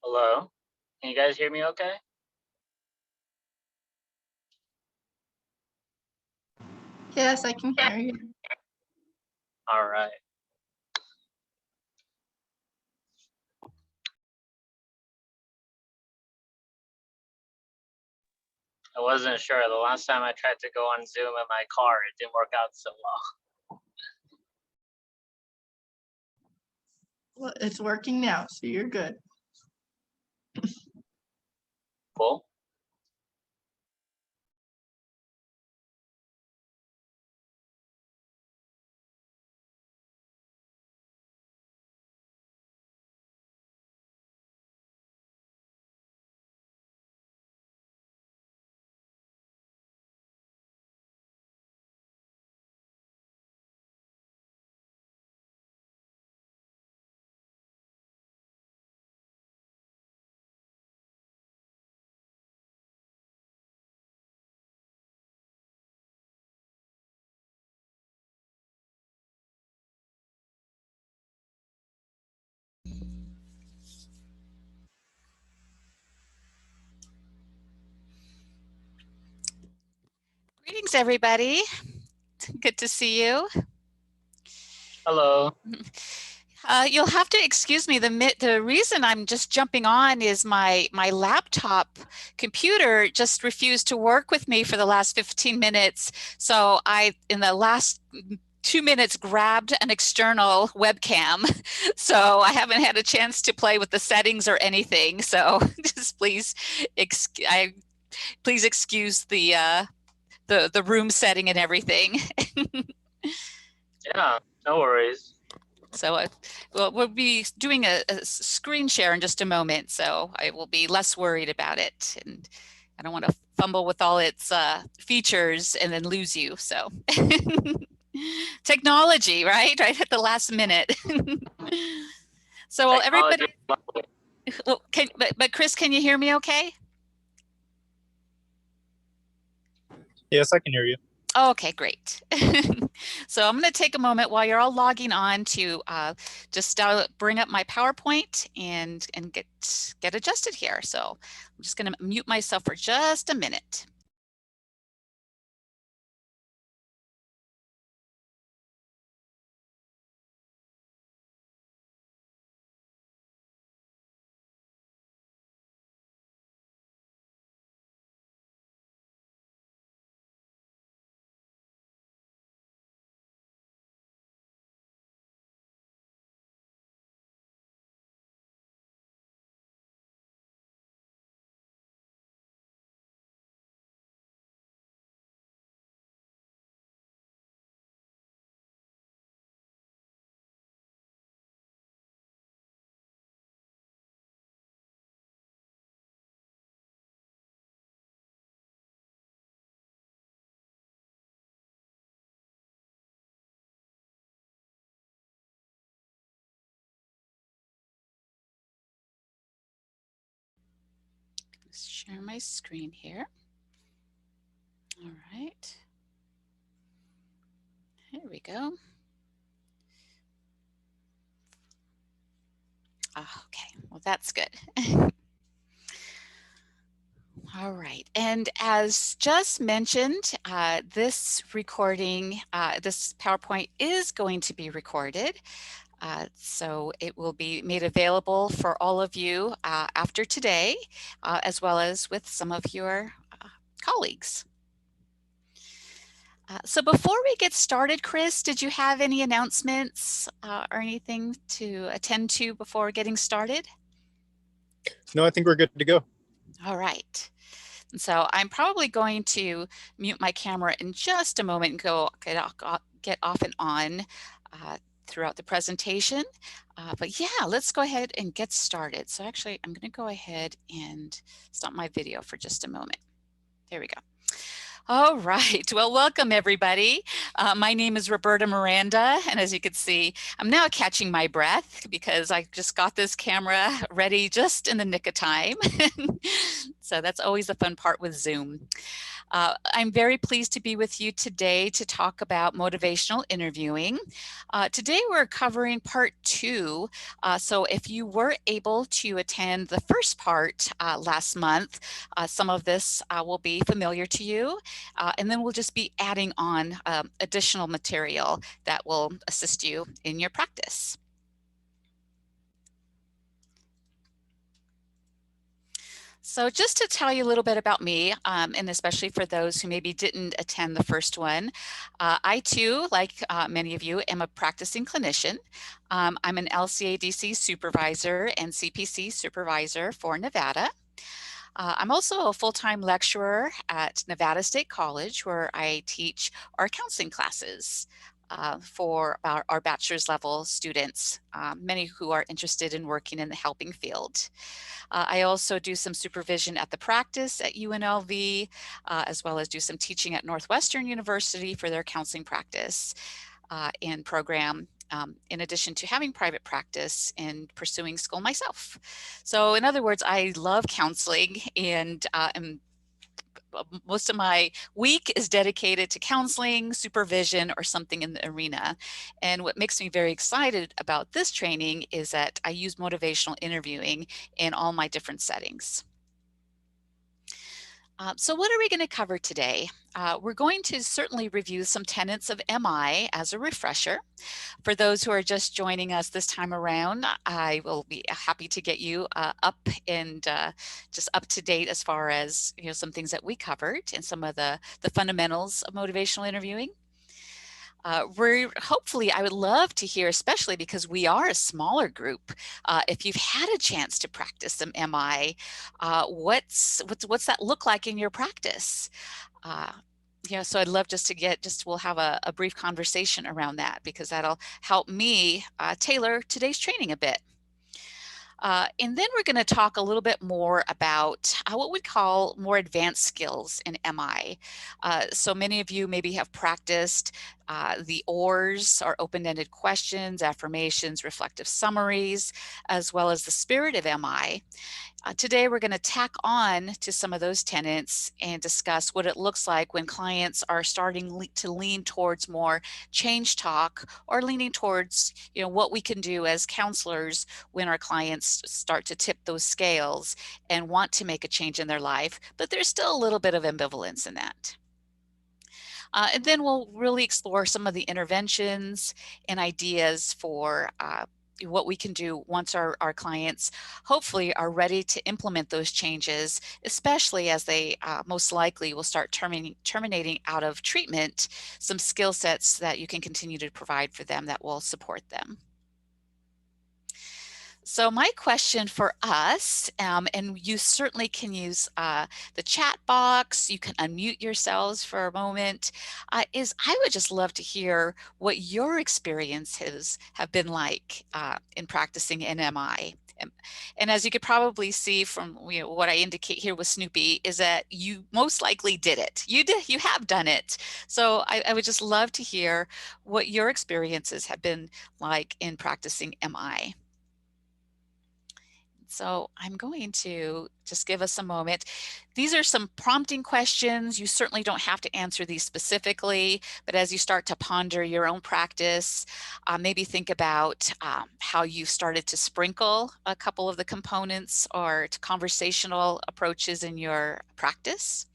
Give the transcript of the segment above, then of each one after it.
Hello? Can you guys hear me okay? Yes, I can hear you. All right. I wasn't sure. The last time I tried to go on Zoom in my car, it didn't work out so well. Well, it's working now, so you're good. Cool. Greetings, everybody. Good to see you. Hello. You'll have to excuse me. The reason I'm just jumping on is my laptop computer just refused to work with me for the last 15 minutes. So I, in the last 2 minutes, grabbed an external webcam. So I haven't had a chance to play with the settings or anything. So just please excuse the room setting and everything. Yeah, no worries. So we'll be doing a screen share in just a moment, so I will be less worried about it. And I don't want to fumble with all its features and then lose you. So technology, right at the last minute. So well, everybody, but Chris, can you hear me okay? Yes, I can hear you. Okay, great. So I'm going to take a moment while you're all logging on to just bring up my PowerPoint and get adjusted here. So I'm just going to mute myself for just a minute. Share my screen here. All right. Here we go. Oh, okay, well, that's good. All right, and as just mentioned, this recording, this PowerPoint is going to be recorded. So it will be made available for all of you after today, as well as with some of your colleagues. So before we get started, Chris, did you have any announcements or anything to attend to before getting started? No, I think we're good to go. All right. And so I'm probably going to mute my camera in just a moment and go get off and on throughout the presentation. But yeah, let's go ahead and get started. So actually, I'm going to go ahead and stop my video for just a moment. There we go. All right, well, welcome everybody. My name is Roberta Miranda, and as you can see, I'm now catching my breath because I just got this camera ready just in the nick of time. So that's always the fun part with Zoom. I'm very pleased to be with you today to talk about motivational interviewing. Today we're covering part 2. So if you were able to attend the first part last month, some of this will be familiar to you. And then we'll just be adding on additional material that will assist you in your practice. So just to tell you a little bit about me, and especially for those who maybe didn't attend the first one, I too, like many of you, am a practicing clinician. I'm an LCADC supervisor and CPC supervisor for Nevada. I'm also a full-time lecturer at Nevada State College, where I teach our counseling classes for our bachelor's level students, many who are interested in working in the helping field. I also do some supervision at the practice at UNLV, as well as do some teaching at Northwestern University for their counseling practice and program, in addition to having private practice and pursuing school myself. So in other words, I love counseling, and most of my week is dedicated to counseling, supervision, or something in the arena. And what makes me very excited about this training is that I use motivational interviewing in all my different settings. So what are we going to cover today? We're going to certainly review some tenets of MI as a refresher. For those who are just joining us this time around, I will be happy to get you up and just up to date as far as some things that we covered and some of the fundamentals of motivational interviewing. Hopefully, I would love to hear, especially because we are a smaller group, if you've had a chance to practice some MI, what's that look like in your practice? So I'd love just to we'll have a brief conversation around that, because that'll help me tailor today's training a bit. And then we're going to talk a little bit more about what we call more advanced skills in MI. So many of you maybe have practiced the ORs, or open-ended questions, affirmations, reflective summaries, as well as the spirit of MI. Today, we're going to tack on to some of those tenets and discuss what it looks like when clients are starting to lean towards more change talk, or leaning towards what we can do as counselors when our clients start to tip those scales and want to make a change in their life, but there's still a little bit of ambivalence in that. And then we'll really explore some of the interventions and ideas for what we can do once our clients hopefully are ready to implement those changes, especially as they most likely will start terminating out of treatment some skill sets that you can continue to provide for them that will support them. So my question for us, and you certainly can use the chat box, you can unmute yourselves for a moment, is I would just love to hear what your experiences have been like in practicing NMI. And as you could probably see from what I indicate here with Snoopy, is that you most likely did it. You have done it. So I would just love to hear what your experiences have been like in practicing MI. So I'm going to just give us a moment. These are some prompting questions. You certainly don't have to answer these specifically, but as you start to ponder your own practice, maybe think about how you started to sprinkle a couple of the components or conversational approaches in your practice.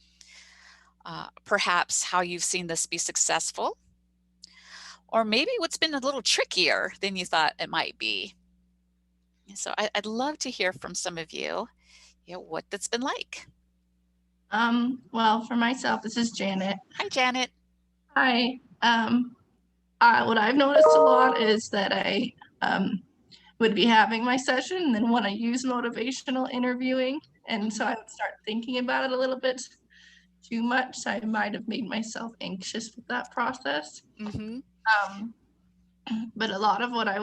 Perhaps how you've seen this be successful, or maybe what's been a little trickier than you thought it might be. So I'd love to hear from some of you, what that's been like. Well, for myself, this is Janet. Hi, Janet. Hi. What I've noticed a lot is that I would be having my session and then want to use motivational interviewing. And so I would start thinking about it a little bit too much. So I might have made myself anxious with that process. Mm-hmm. But a lot of what I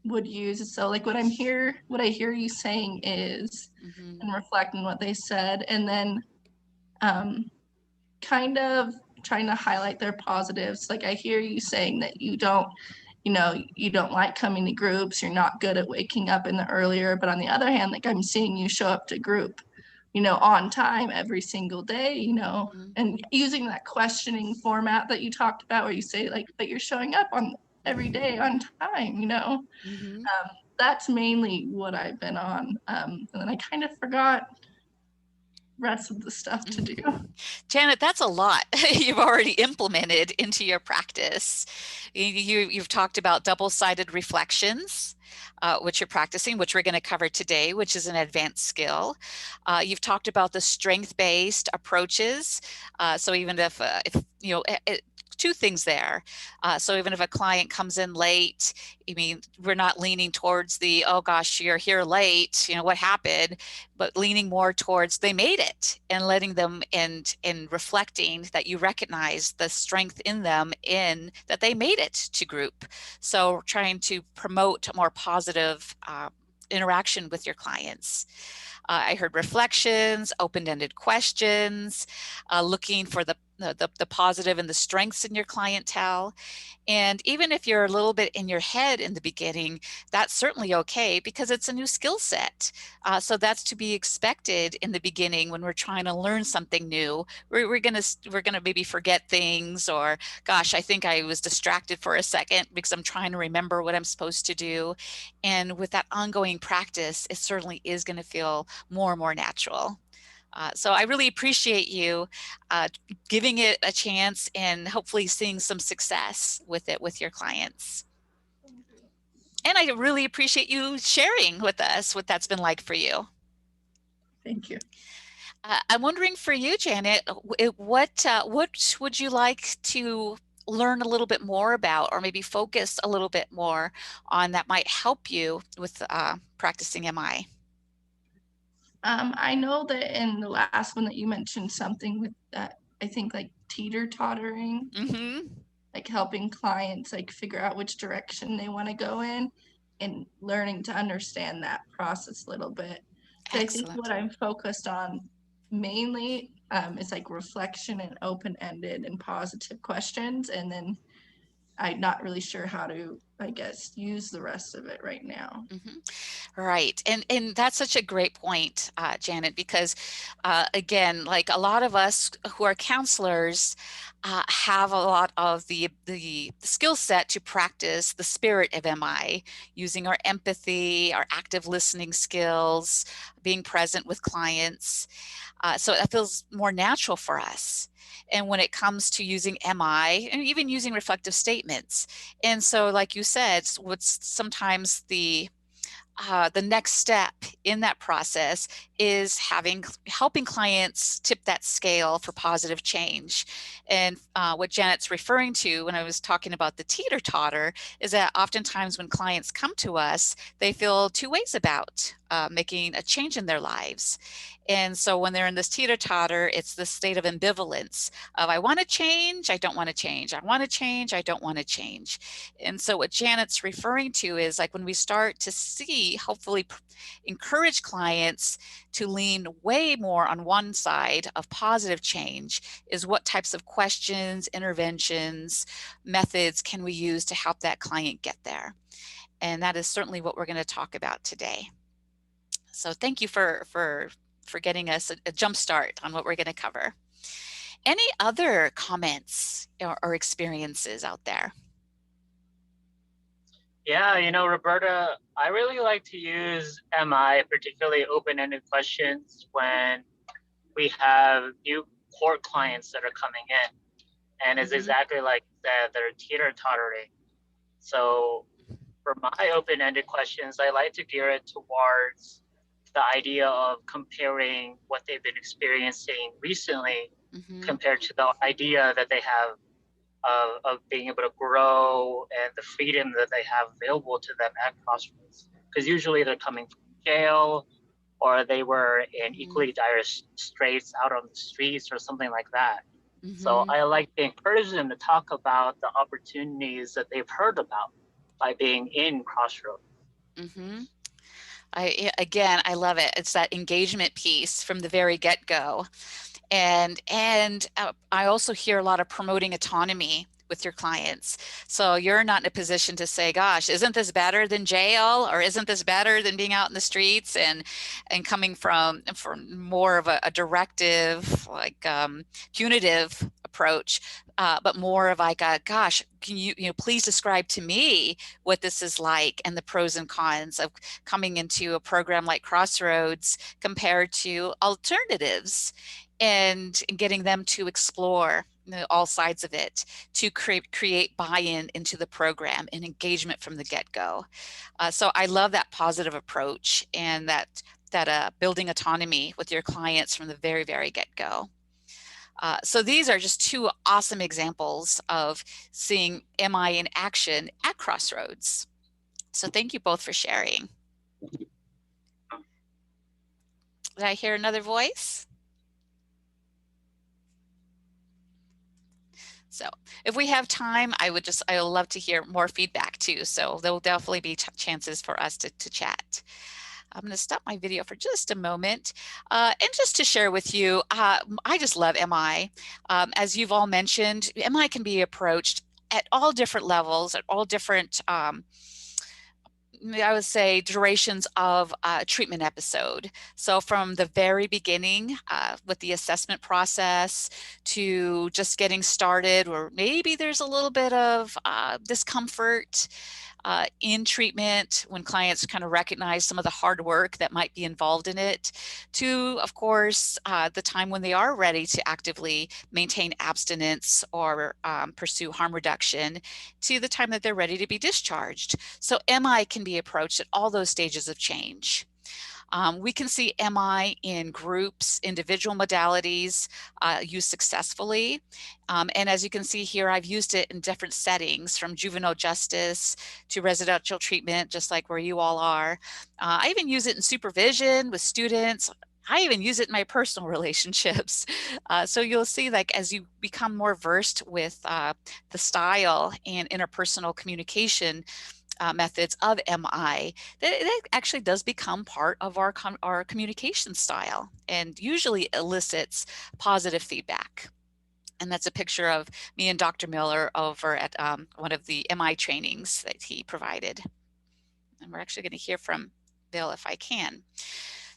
would use, so like what I hear you saying is, and reflect on what they said, and then kind of trying to highlight their positives. Like I hear you saying that you don't like coming to groups, you're not good at waking up in the earlier, but on the other hand, like I'm seeing you show up to group on time every single day, Mhm. and using that questioning format that you talked about where you say like, but you're showing up on every day on time, Mhm. that's mainly what I've been on. And then I kind of forgot rest of the stuff to do. Janet, that's a lot you've already implemented into your practice. You've talked about double-sided reflections, which you're practicing, which we're going to cover today, which is an advanced skill. You've talked about the strength-based approaches. So even if two things there. So even if a client comes in late, we're not leaning towards the, oh gosh, you're here late, what happened? But leaning more towards they made it, and letting them and reflecting that you recognize the strength in them in that they made it to group. So trying to promote a more positive interaction with your clients. I heard reflections, open-ended questions, looking for the positive and the strengths in your clientele. And even if you're a little bit in your head in the beginning, that's certainly okay because it's a new skill set. So that's to be expected in the beginning when we're trying to learn something new. We're gonna maybe forget things, or gosh, I think I was distracted for a second because I'm trying to remember what I'm supposed to do. And with that ongoing practice, it certainly is going to feel more and more natural. So I really appreciate you giving it a chance and hopefully seeing some success with it with your clients. And I really appreciate you sharing with us what that's been like for you. Thank you. I'm wondering for you, Janet, what would you like to learn a little bit more about, or maybe focus a little bit more on that might help you with practicing MI? I know that in the last one that you mentioned something with that, I think like teeter-tottering, like helping clients like figure out which direction they want to go in, and learning to understand that process a little bit. So I think what I'm focused on mainly is like reflection and open-ended and positive questions, and then I'm not really sure how to, I guess, use the rest of it right now. Right. And that's such a great point, Janet, because again, like a lot of us who are counselors have a lot of the skill set to practice the spirit of MI, using our empathy, our active listening skills, being present with clients. So it feels more natural for us. And when it comes to using MI and even using reflective statements. And so, like you said, what's sometimes the next step in that process is helping clients tip that scale for positive change. And what Janet's referring to when I was talking about the teeter-totter is that oftentimes when clients come to us, they feel two ways about making a change in their lives. And so when they're in this teeter-totter, it's the state of ambivalence of I want to change, I don't want to change. I want to change, I don't want to change. And so what Janet's referring to is like when we start to see, hopefully encourage clients to lean way more on one side of positive change, is what types of questions, interventions, methods can we use to help that client get there? And that is certainly what we're going to talk about today. So thank you for getting us a jump start on what we're going to cover. Any other comments or experiences out there? Yeah, Roberta, I really like to use MI, particularly open-ended questions, when we have new court clients that are coming in. And it's exactly like that, they're teeter-tottering. So for my open-ended questions, I like to gear it towards the idea of comparing what they've been experiencing recently compared to the idea that they have of being able to grow and the freedom that they have available to them at Crossroads. Because usually they're coming from jail, or they were in equally dire straits out on the streets or something like that. So I like to encourage them to talk about the opportunities that they've heard about by being in Crossroads. I love it. It's that engagement piece from the very get-go. And I also hear a lot of promoting autonomy with your clients. So you're not in a position to say, gosh, isn't this better than jail, or isn't this better than being out in the streets, and coming from more of a directive, like punitive approach, but more of like a, gosh, can you please describe to me what this is like, and the pros and cons of coming into a program like Crossroads compared to alternatives, and getting them to explore all sides of it, to create buy-in into the program and engagement from the get-go. So I love that positive approach, and that building autonomy with your clients from the very, very get-go. So these are just two awesome examples of seeing MI in action at Crossroads. So thank you both for sharing. Did I hear another voice? So if we have time, I would love to hear more feedback too. So there will definitely be chances for us to chat. I'm going to stop my video for just a moment, and just to share with you, I just love MI. As you've all mentioned, MI can be approached at all different levels, at all different I would say durations of a treatment episode. So from the very beginning with the assessment process, to just getting started, or maybe there's a little bit of discomfort in treatment when clients kind of recognize some of the hard work that might be involved in it, to, of course, the time when they are ready to actively maintain abstinence or pursue harm reduction, to the time that they're ready to be discharged. So MI can be approached at all those stages of change. We can see MI in groups, individual modalities used successfully. And as you can see here, I've used it in different settings, from juvenile justice to residential treatment, just like where you all are. I even use it in supervision with students. I even use it in my personal relationships. So you'll see, like, as you become more versed with the style and interpersonal communication methods of MI, that it actually does become part of our communication style, and usually elicits positive feedback. And that's a picture of me and Dr. Miller over at one of the MI trainings that he provided. And we're actually going to hear from Bill if I can.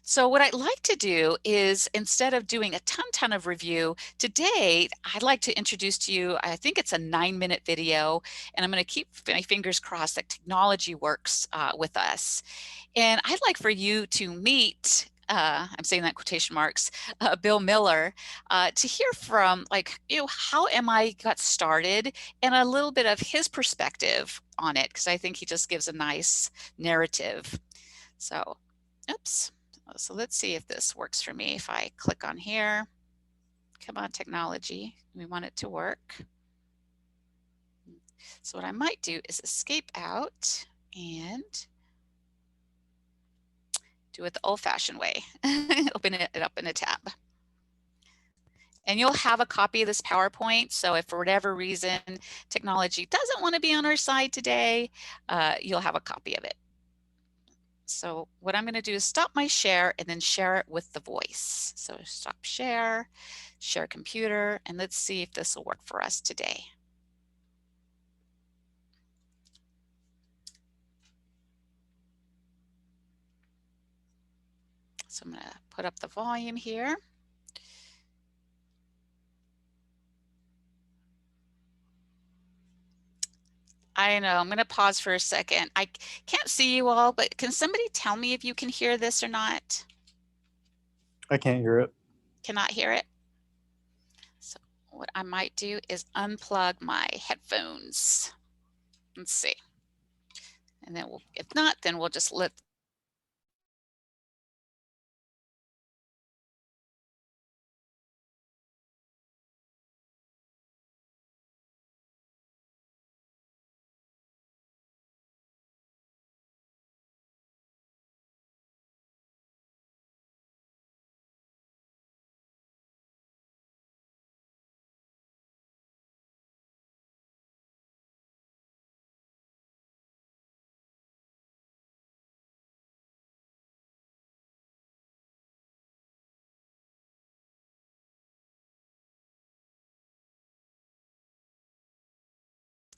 So what I'd like to do is, instead of doing a ton of review today, I'd like to introduce to you, I think it's a 9-minute video, and I'm going to keep my fingers crossed that technology works with us. And I'd like for you to meet, I'm saying that in quotation marks, Bill Miller, to hear from, like, how MI got started, and a little bit of his perspective on it, because I think he just gives a nice narrative. So, oops. So let's see if this works for me. If I click on here, come on, technology, we want it to work. So what I might do is escape out and do it the old-fashioned way. Open it up in a tab. And you'll have a copy of this PowerPoint. So if for whatever reason technology doesn't want to be on our side today, you'll have a copy of it. So what I'm going to do is stop my share and then share it with the voice. So stop share, share computer, and let's see if this will work for us today. So I'm going to put up the volume here. I know, I'm going to pause for a second. I can't see you all, but can somebody tell me if you can hear this or not? I can't hear it. Cannot hear it? So what I might do is unplug my headphones. Let's see. And then if not, then we'll just let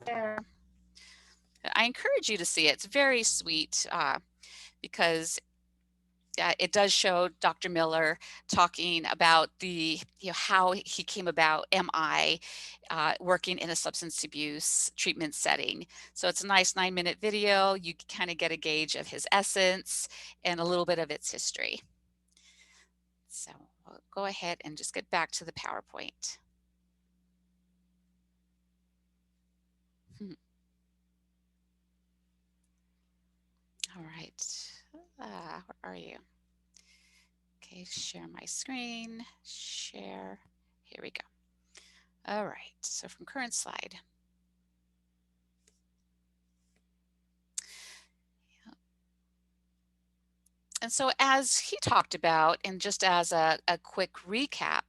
there. I encourage you to see it. It's very sweet because it does show Dr. Miller talking about how he came about MI working in a substance abuse treatment setting. So it's a nice 9-minute video. You kind of get a gauge of his essence and a little bit of its history. So we'll go ahead and just get back to the PowerPoint. All right, where are you? Okay, share my screen, share, here we go. All right, so from current slide. And so as he talked about, and just as a quick recap,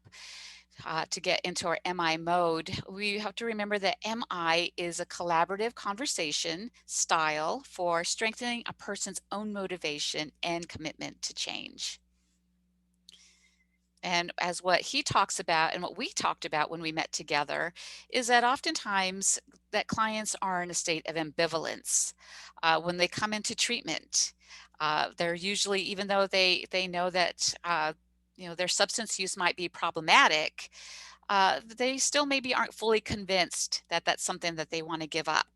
to get into our MI mode, we have to remember that MI is a collaborative conversation style for strengthening a person's own motivation and commitment to change. And as what he talks about and what we talked about when we met together is that oftentimes that clients are in a state of ambivalence when they come into treatment. They're usually, even though they know that their substance use might be problematic, they still maybe aren't fully convinced that that's something that they want to give up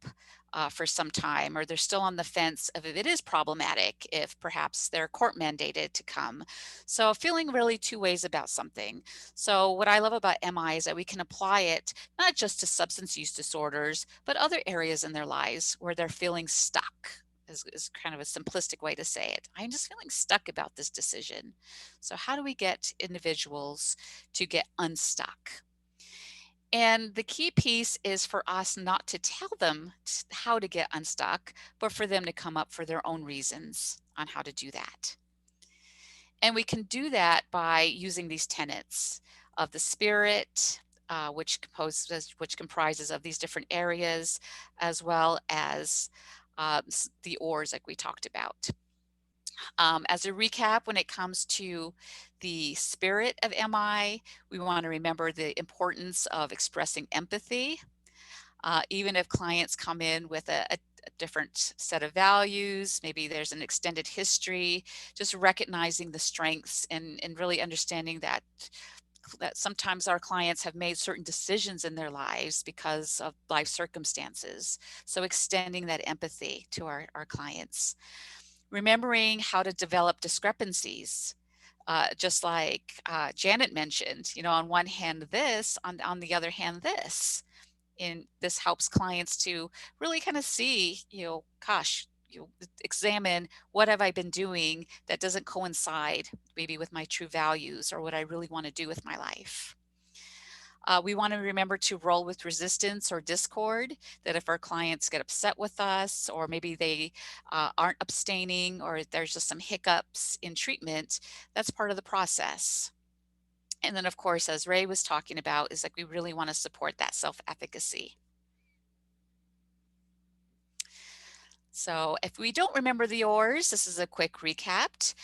for some time, or they're still on the fence of if it is problematic, if perhaps they're court mandated to come. So feeling really two ways about something. So what I love about MI is that we can apply it not just to substance use disorders, but other areas in their lives where they're feeling stuck. Is kind of a simplistic way to say it. I'm just feeling stuck about this decision. So how do we get individuals to get unstuck? And the key piece is for us not to tell them how to get unstuck, but for them to come up for their own reasons on how to do that. And we can do that by using these tenets of the spirit, which comprises of these different areas, as well as the oars like we talked about. As a recap, when it comes to the spirit of MI, we want to remember the importance of expressing empathy. Even if clients come in with a different set of values, maybe there's an extended history, just recognizing the strengths and really understanding that sometimes our clients have made certain decisions in their lives because of life circumstances. So extending that empathy to our clients. Remembering how to develop discrepancies, just like Janet mentioned, on one hand this, on the other hand this. And this helps clients to really kind of see, gosh, examine what have I been doing that doesn't coincide maybe with my true values or what I really want to do with my life. We want to remember to roll with resistance or discord, that if our clients get upset with us, or maybe they aren't abstaining, or there's just some hiccups in treatment, that's part of the process. And then, of course, as Ray was talking about, is like we really want to support that self-efficacy. So if we don't remember the ORs, this is a quick recap.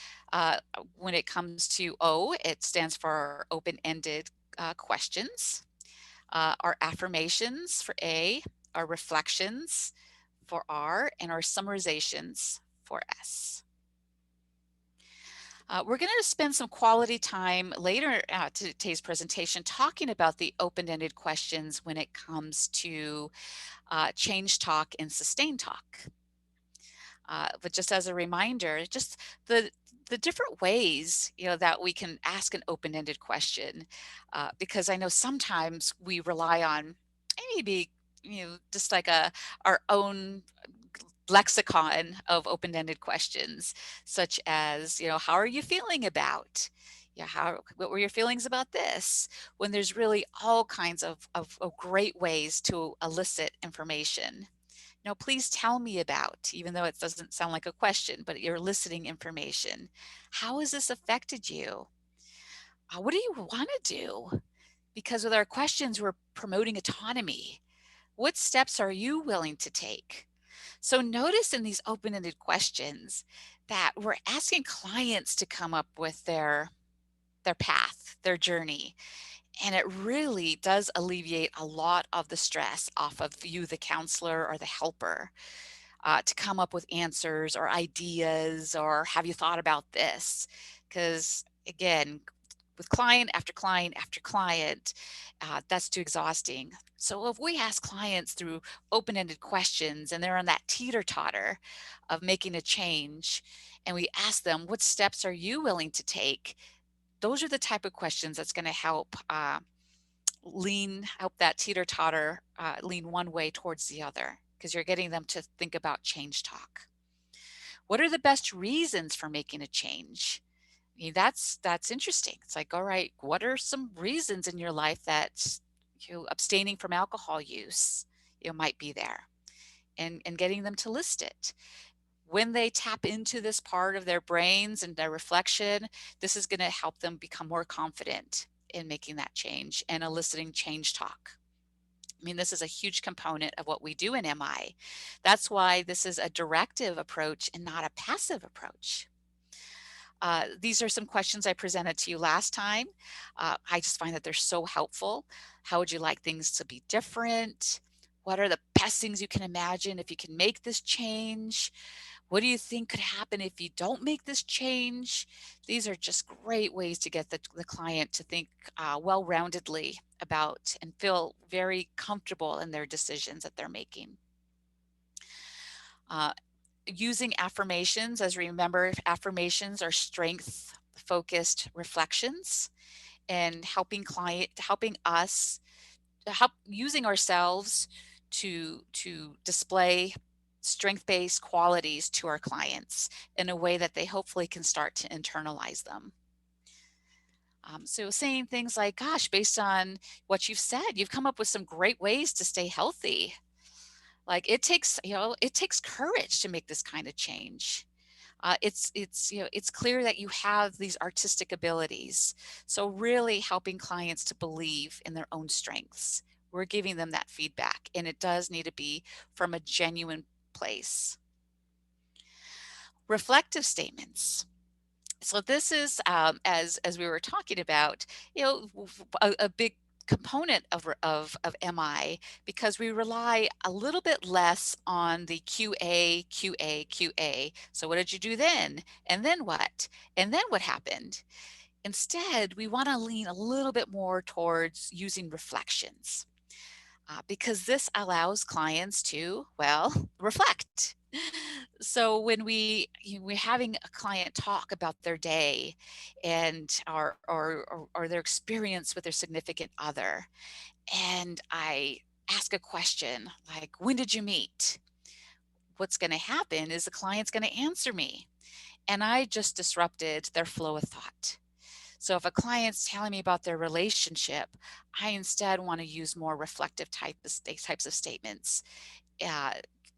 When it comes to O, it stands for open-ended questions. Our affirmations for A, our reflections for R, and our summarizations for S. We're going to spend some quality time later to today's presentation talking about the open-ended questions when it comes to change talk and sustain talk. But just as a reminder, just the different ways that we can ask an open-ended question, because I know sometimes we rely on maybe just like our own lexicon of open-ended questions, such as how are you feeling about? What were your feelings about this? When there's really all kinds of great ways to elicit information. Please tell me about, even though it doesn't sound like a question, but you're eliciting information. How has this affected you? What do you want to do? Because with our questions, we're promoting autonomy. What steps are you willing to take? So notice in these open-ended questions that we're asking clients to come up with their path, their journey. And it really does alleviate a lot of the stress off of you, the counselor or the helper, to come up with answers or ideas, or have you thought about this? Because again, with client after client after client, that's too exhausting. So if we ask clients through open-ended questions and they're on that teeter-totter of making a change, and we ask them, what steps are you willing to take? Those are the type of questions that's going to help help that teeter-totter lean one way towards the other, because you're getting them to think about change talk. What are the best reasons for making a change? I mean, that's interesting. It's like, all right, what are some reasons in your life that abstaining from alcohol use might be there, and getting them to list it. When they tap into this part of their brains and their reflection, this is going to help them become more confident in making that change and eliciting change talk. I mean, this is a huge component of what we do in MI. That's why this is a directive approach and not a passive approach. These are some questions I presented to you last time. I just find that they're so helpful. How would you like things to be different? What are the best things you can imagine if you can make this change? What do you think could happen if you don't make this change? These are just great ways to get the client to think well-roundedly about and feel very comfortable in their decisions that they're making. Using affirmations, as remember, affirmations are strength-focused reflections, and helping us using ourselves to display strength-based qualities to our clients in a way that they hopefully can start to internalize them. So saying things like, gosh, based on what you've said, you've come up with some great ways to stay healthy. Like it takes courage to make this kind of change. It's clear that you have these artistic abilities. So really helping clients to believe in their own strengths. We're giving them that feedback, and it does need to be from a genuine place. Reflective statements. So this is, as we were talking about, a big component of MI, because we rely a little bit less on the QA. So what did you do then? And then what? And then what happened? Instead, we want to lean a little bit more towards using reflections, because this allows clients to, well, reflect. So when we're having a client talk about their day and or their experience with their significant other, and I ask a question like, when did you meet? What's going to happen is the client's going to answer me, and I just disrupted their flow of thought. So if a client's telling me about their relationship, I instead want to use more reflective types of statements,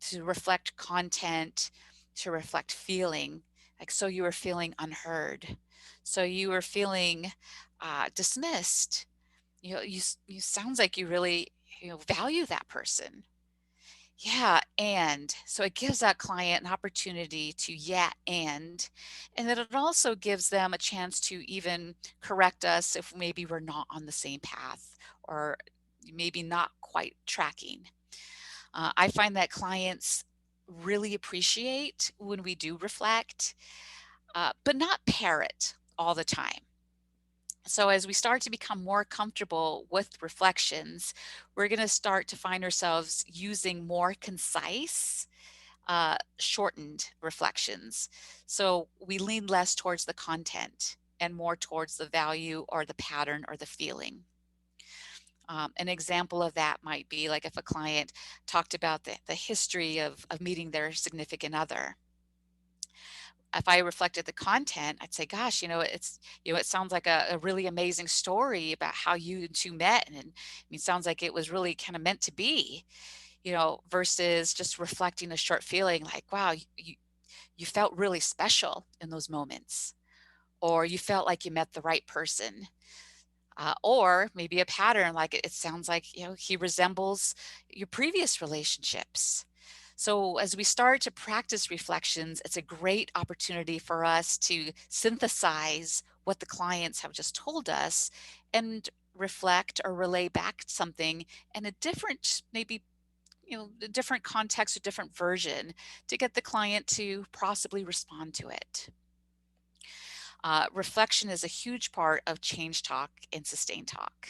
to reflect content, to reflect feeling. Like, so you were feeling unheard. So you were feeling dismissed. You sounds like you really value that person. Yeah, and so it gives that client an opportunity to and then it also gives them a chance to even correct us if maybe we're not on the same path, or maybe not quite tracking. I find that clients really appreciate when we do reflect, but not parrot all the time. So as we start to become more comfortable with reflections, we're going to start to find ourselves using more concise, shortened reflections. So we lean less towards the content and more towards the value or the pattern or the feeling. An example of that might be like if a client talked about the history of meeting their significant other. If I reflected the content, I'd say, gosh, it sounds like a really amazing story about how you two met. And it sounds like it was really kind of meant to be, versus just reflecting a short feeling like, wow, you felt really special in those moments, or you felt like you met the right person. Or maybe a pattern, like it sounds like, he resembles your previous relationships. So as we start to practice reflections, it's a great opportunity for us to synthesize what the clients have just told us and reflect or relay back something in a different, maybe, a different context or different version to get the client to possibly respond to it. Reflection is a huge part of change talk and sustain talk.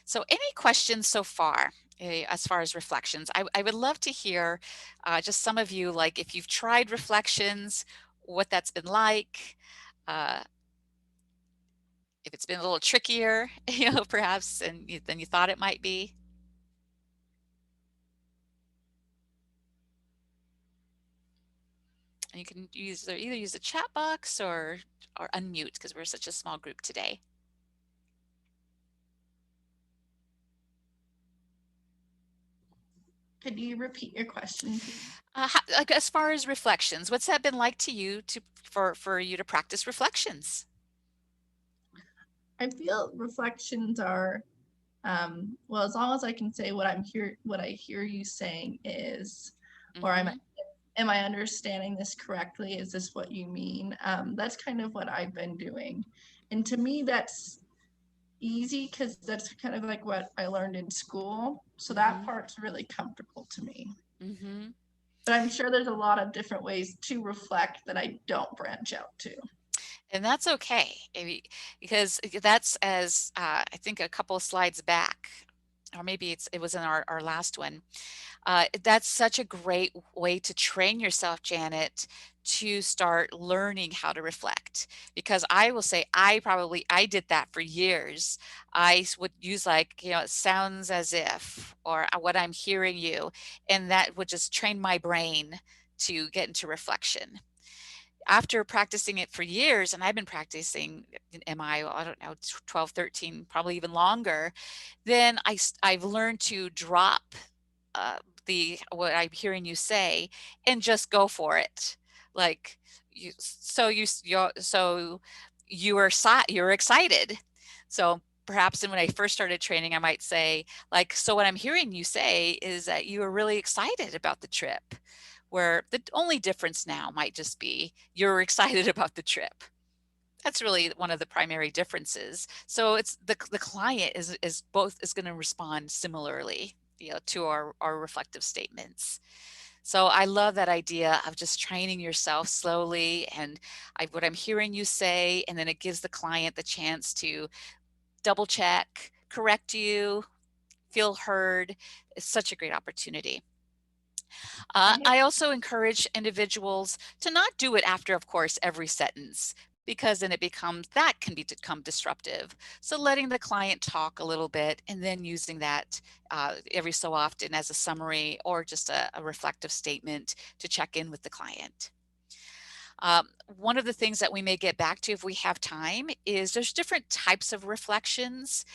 So any questions so far as far as reflections? I would love to hear just some of you, like if you've tried reflections, what that's been like, if it's been a little trickier, perhaps than you thought it might be. And you can either use the chat box or unmute because we're such a small group today. Could you repeat your question? Like as far as reflections, what's that been like to you for you to practice reflections? I feel reflections are, well, as long as I can say what I hear you saying is, or am I understanding this correctly? Is this what you mean? That's kind of what I've been doing. And to me, that's easy because that's kind of like what I learned in school. So that part's really comfortable to me. But I'm sure there's a lot of different ways to reflect that I don't branch out to. And that's okay, because that's as I think a couple of slides back, or maybe it was in our last one. That's such a great way to train yourself, Janet, to start learning how to reflect. Because I will say, I did that for years. I would use it sounds as if, or what I'm hearing you, and that would just train my brain to get into reflection. After practicing it for years, and I've been practicing MI, I don't know, 12, 13, probably even longer, then I've learned to drop what I'm hearing you say and just go for it. Like you're excited. So perhaps when I first started training, I might say so what I'm hearing you say is that you are really excited about the trip, where the only difference now might just be you're excited about the trip. That's really one of the primary differences. So it's the client is going to respond similarly, to our reflective statements. So I love that idea of just training yourself slowly, and what I'm hearing you say, and then it gives the client the chance to double check, correct you, feel heard. It's such a great opportunity. I also encourage individuals to not do it after, of course, every sentence, because then that can become disruptive. So letting the client talk a little bit and then using that every so often as a summary or just a reflective statement to check in with the client. One of the things that we may get back to if we have time is there's different types of reflections.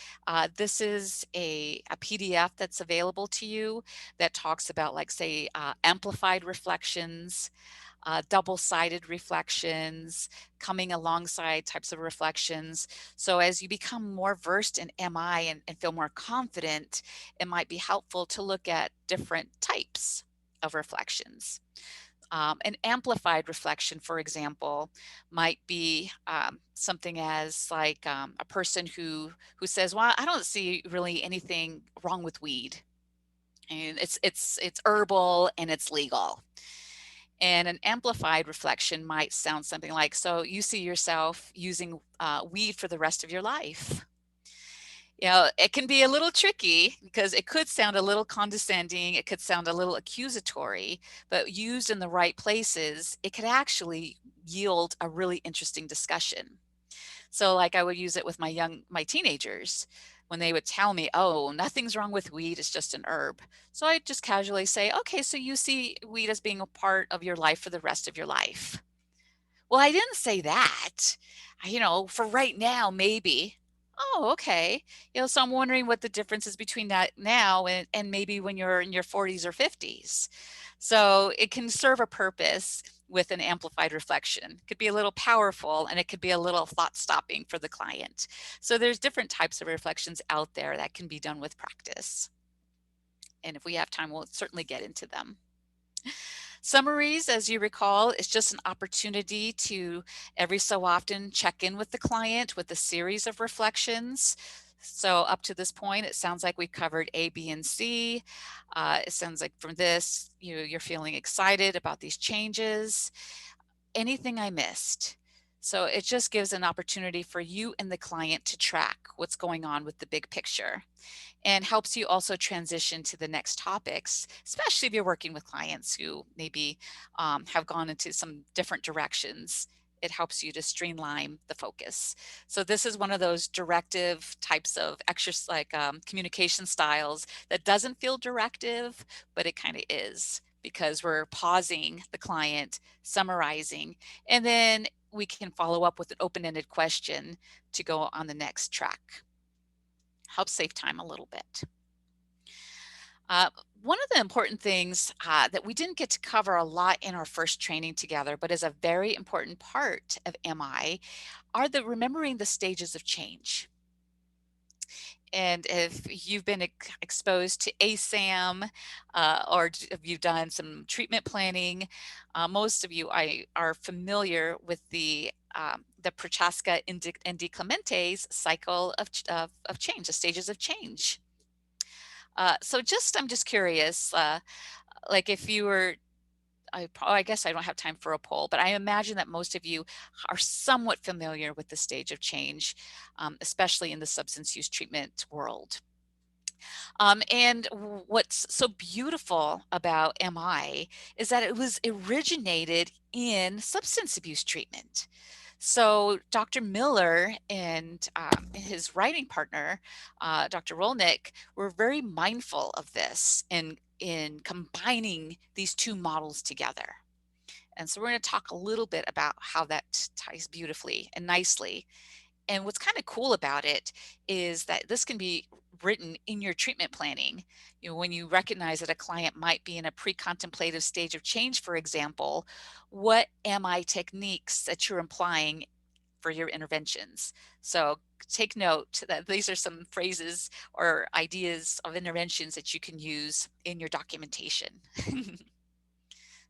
This is a PDF that's available to you that talks about, say, amplified reflections, double-sided reflections, coming alongside types of reflections. So as you become more versed in MI and feel more confident, it might be helpful to look at different types of reflections. An amplified reflection, for example, might be something as a person who says, "Well, I don't see really anything wrong with weed, and it's herbal and it's legal." And an amplified reflection might sound something like, "So you see yourself using weed for the rest of your life." It can be a little tricky because it could sound a little condescending, it could sound a little accusatory, but used in the right places, it could actually yield a really interesting discussion. So I would use it with my teenagers when they would tell me, "Oh, nothing's wrong with weed, it's just an herb." So I just casually say, "Okay, so you see weed as being a part of your life for the rest of your life." "Well, I didn't say that. For right now, maybe." "Oh, okay." So I'm wondering what the difference is between that now and maybe when you're in your 40s or 50s. So it can serve a purpose with an amplified reflection. It could be a little powerful and it could be a little thought stopping for the client. So there's different types of reflections out there that can be done with practice. And if we have time, we'll certainly get into them. Summaries, as you recall, is just an opportunity to every so often check in with the client with a series of reflections. So up to this point, it sounds like we've covered A, B, and C. It sounds like from this, you're feeling excited about these changes. Anything I missed? So it just gives an opportunity for you and the client to track what's going on with the big picture, and helps you also transition to the next topics, especially if you're working with clients who maybe have gone into some different directions. It helps you to streamline the focus. So this is one of those directive types of exercise, like communication styles that doesn't feel directive, but it kind of is, because we're pausing the client, summarizing, and then we can follow up with an open-ended question to go on the next track. Helps save time a little bit. One of the important things that we didn't get to cover a lot in our first training together, but is a very important part of MI, are remembering the stages of change. And if you've been exposed to ASAM or if you've done some treatment planning, most of you are familiar with the Prochaska and DiClemente's cycle of change, the stages of change. So I'm just curious, like if you were, I guess I don't have time for a poll, but I imagine that most of you are somewhat familiar with the stage of change, especially in the substance use treatment world. And what's so beautiful about MI is that it was originated in substance abuse treatment. So Dr. Miller and his writing partner, Dr. Rolnick, were very mindful of this in combining these two models together. And so we're going to talk a little bit about how that ties beautifully and nicely. And what's kind of cool about it is that this can be written in your treatment planning. When you recognize that a client might be in a pre-contemplative stage of change, for example, what MI techniques that you're applying for your interventions. So take note that these are some phrases or ideas of interventions that you can use in your documentation.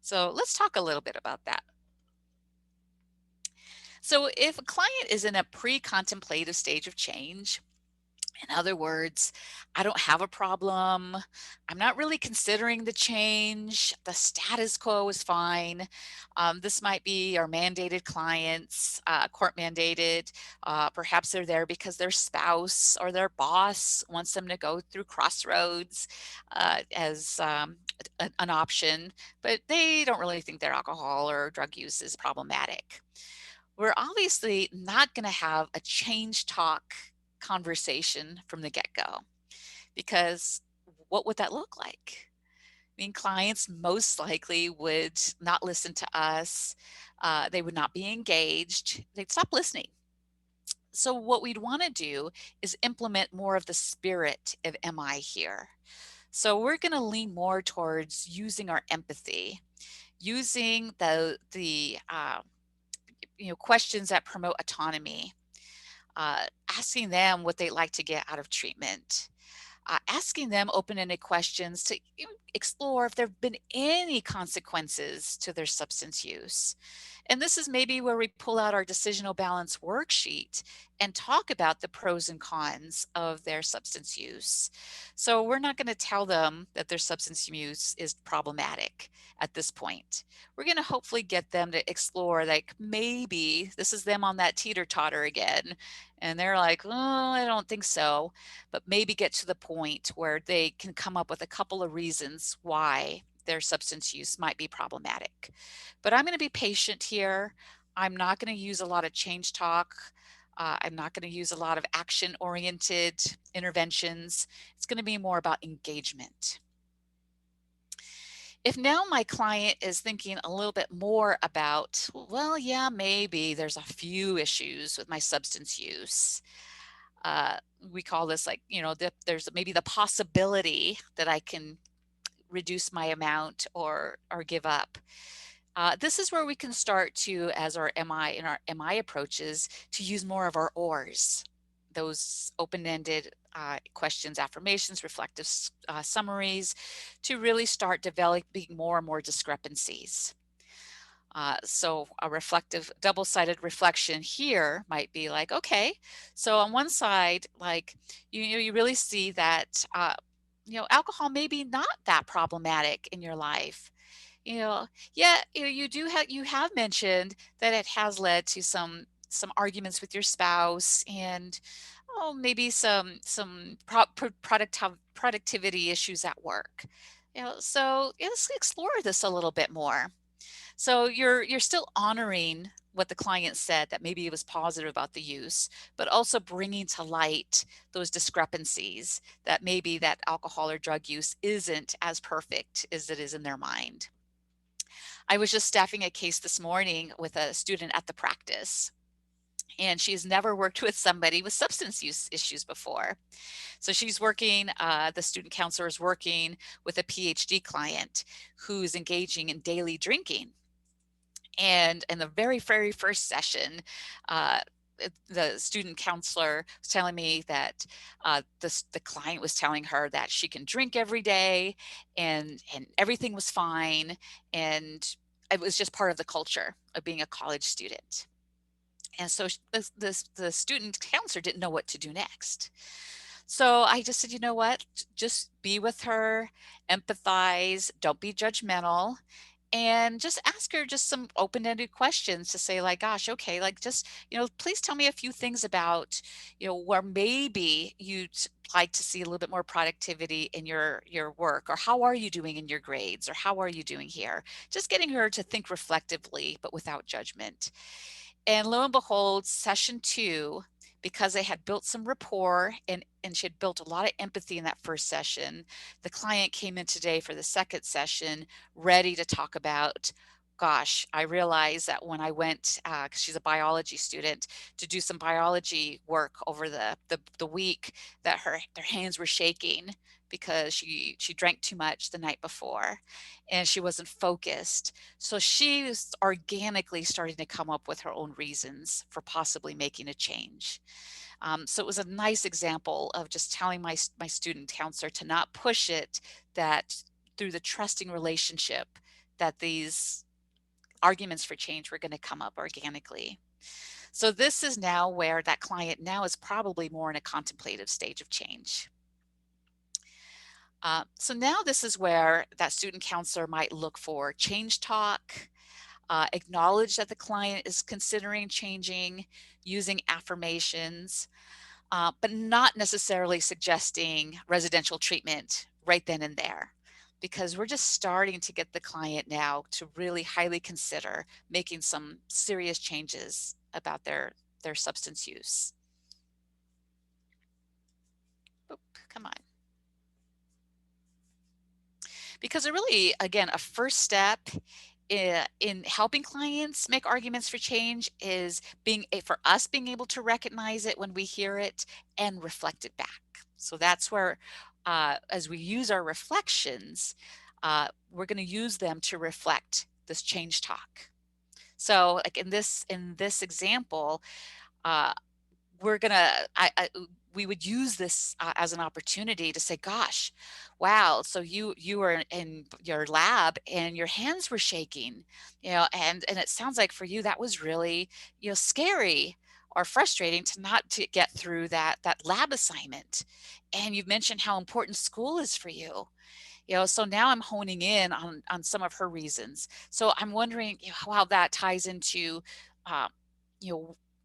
So let's talk a little bit about that. So if a client is in a pre-contemplative stage of change, in other words, I don't have a problem, I'm not really considering the change, the status quo is fine. This might be our mandated clients, court mandated. Perhaps they're there because their spouse or their boss wants them to go through Crossroads as an option, but they don't really think their alcohol or drug use is problematic. We're obviously not going to have a change talk conversation from the get-go, because what would that look like? I mean, clients most likely would not listen to us. They would not be engaged. They'd stop listening. So what we'd want to do is implement more of the spirit of MI here. So we're going to lean more towards using our empathy, using the questions that promote autonomy, asking them what they'd like to get out of treatment, asking them open-ended questions to explore if there have been any consequences to their substance use. And this is maybe where we pull out our decisional balance worksheet and talk about the pros and cons of their substance use. So we're not going to tell them that their substance use is problematic at this point. We're going to hopefully get them to explore, like, maybe this is them on that teeter-totter again, and they're like, oh, I don't think so, but maybe get to the point where they can come up with a couple of reasons why their substance use might be problematic. But I'm going to be patient here. I'm not going to use a lot of change talk. I'm not going to use a lot of action-oriented interventions. It's going to be more about engagement. If now my client is thinking a little bit more about, well, yeah, maybe there's a few issues with my substance use. We call this, like, there's maybe the possibility that I can reduce my amount or give up. This is where we can start to, as our MI approaches, to use more of our ORs. those open-ended questions, affirmations, reflective summaries, to really start developing more and more discrepancies. So a reflective, double-sided reflection here might be like, okay, so on one side, like, you really see that, alcohol may be not that problematic in your life. Yeah, you have mentioned that it has led to some arguments with your spouse, and maybe some productivity issues at work. So let's explore this a little bit more. So you're still honoring what the client said, that maybe it was positive about the use, but also bringing to light those discrepancies, that maybe that alcohol or drug use isn't as perfect as it is in their mind. I was just staffing a case this morning with a student at the practice, and she's never worked with somebody with substance use issues before. So she's working, the student counselor is working with a PhD client who's engaging in daily drinking. And in the very, very first session, the student counselor was telling me that the client was telling her that she can drink every day, and everything was fine, and it was just part of the culture of being a college student. And so the student counselor didn't know what to do next. So I just said, you know what, just be with her, empathize, don't be judgmental, and just ask her just some open-ended questions to say, like, gosh, okay, like, just, please tell me a few things about, where maybe you'd like to see a little bit more productivity in your work, or how are you doing in your grades, or how are you doing here? Just getting her to think reflectively, but without judgment. And lo and behold, session 2, because they had built some rapport and she had built a lot of empathy in that first session, the client came in today for the second session ready to talk about, gosh, I realized that when I went, because she's a biology student, to do some biology work over the week, that their hands were shaking because she drank too much the night before and she wasn't focused. So she was organically starting to come up with her own reasons for possibly making a change. So it was a nice example of just telling my student counselor to not push it, that through the trusting relationship, that these arguments for change were going to come up organically. So this is now where that client now is probably more in a contemplative stage of change. So now this is where that student counselor might look for change talk, acknowledge that the client is considering changing, using affirmations, but not necessarily suggesting residential treatment right then and there, because we're just starting to get the client now to really highly consider making some serious changes about their substance use. Oop, come on. Because really, again, a first step in helping clients make arguments for change is for us being able to recognize it when we hear it and reflect it back. So that's where, as we use our reflections, we're going to use them to reflect this change talk. So like in this example, we would use this as an opportunity to say, gosh, wow, so you were in your lab and your hands were shaking, and it sounds like for you that was really, scary or frustrating to not to get through that lab assignment. And you've mentioned how important school is for you. So now I'm honing in on some of her reasons. So I'm wondering how that ties into,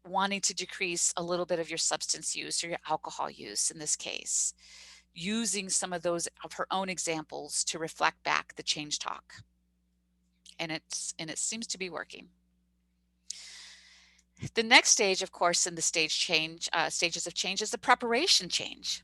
wanting to decrease a little bit of your substance use or your alcohol use in this case, using some of those of her own examples to reflect back the change talk. And it seems to be working. The next stage, of course, in the stages of change is the preparation change.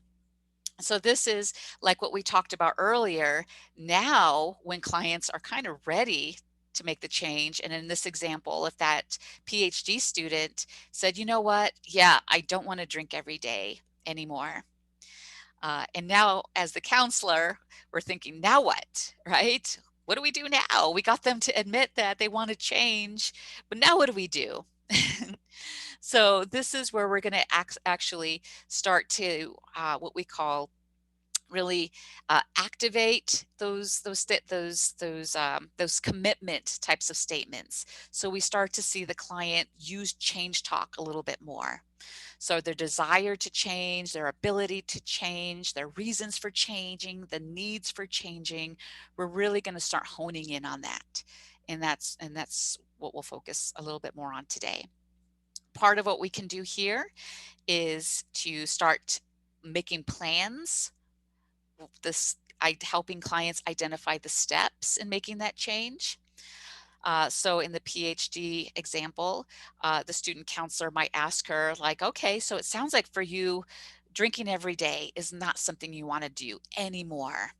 So this is like what we talked about earlier. Now, when clients are kind of ready to make the change, and in this example, if that PhD student said, you know what, yeah, I don't want to drink every day anymore. And now as the counselor, we're thinking, now what, right? What do we do now? We got them to admit that they want to change, but now what do we do? So this is where we're going to actually start to what we call really activate those commitment types of statements. So we start to see the client use change talk a little bit more. So their desire to change, their ability to change, their reasons for changing, the needs for changing, we're really going to start honing in on that. And that's what we'll focus a little bit more on today. Part of what we can do here is to start making plans, helping clients identify the steps in making that change. So in the PhD example, the student counselor might ask her like, okay, so it sounds like for you, drinking every day is not something you want to do anymore.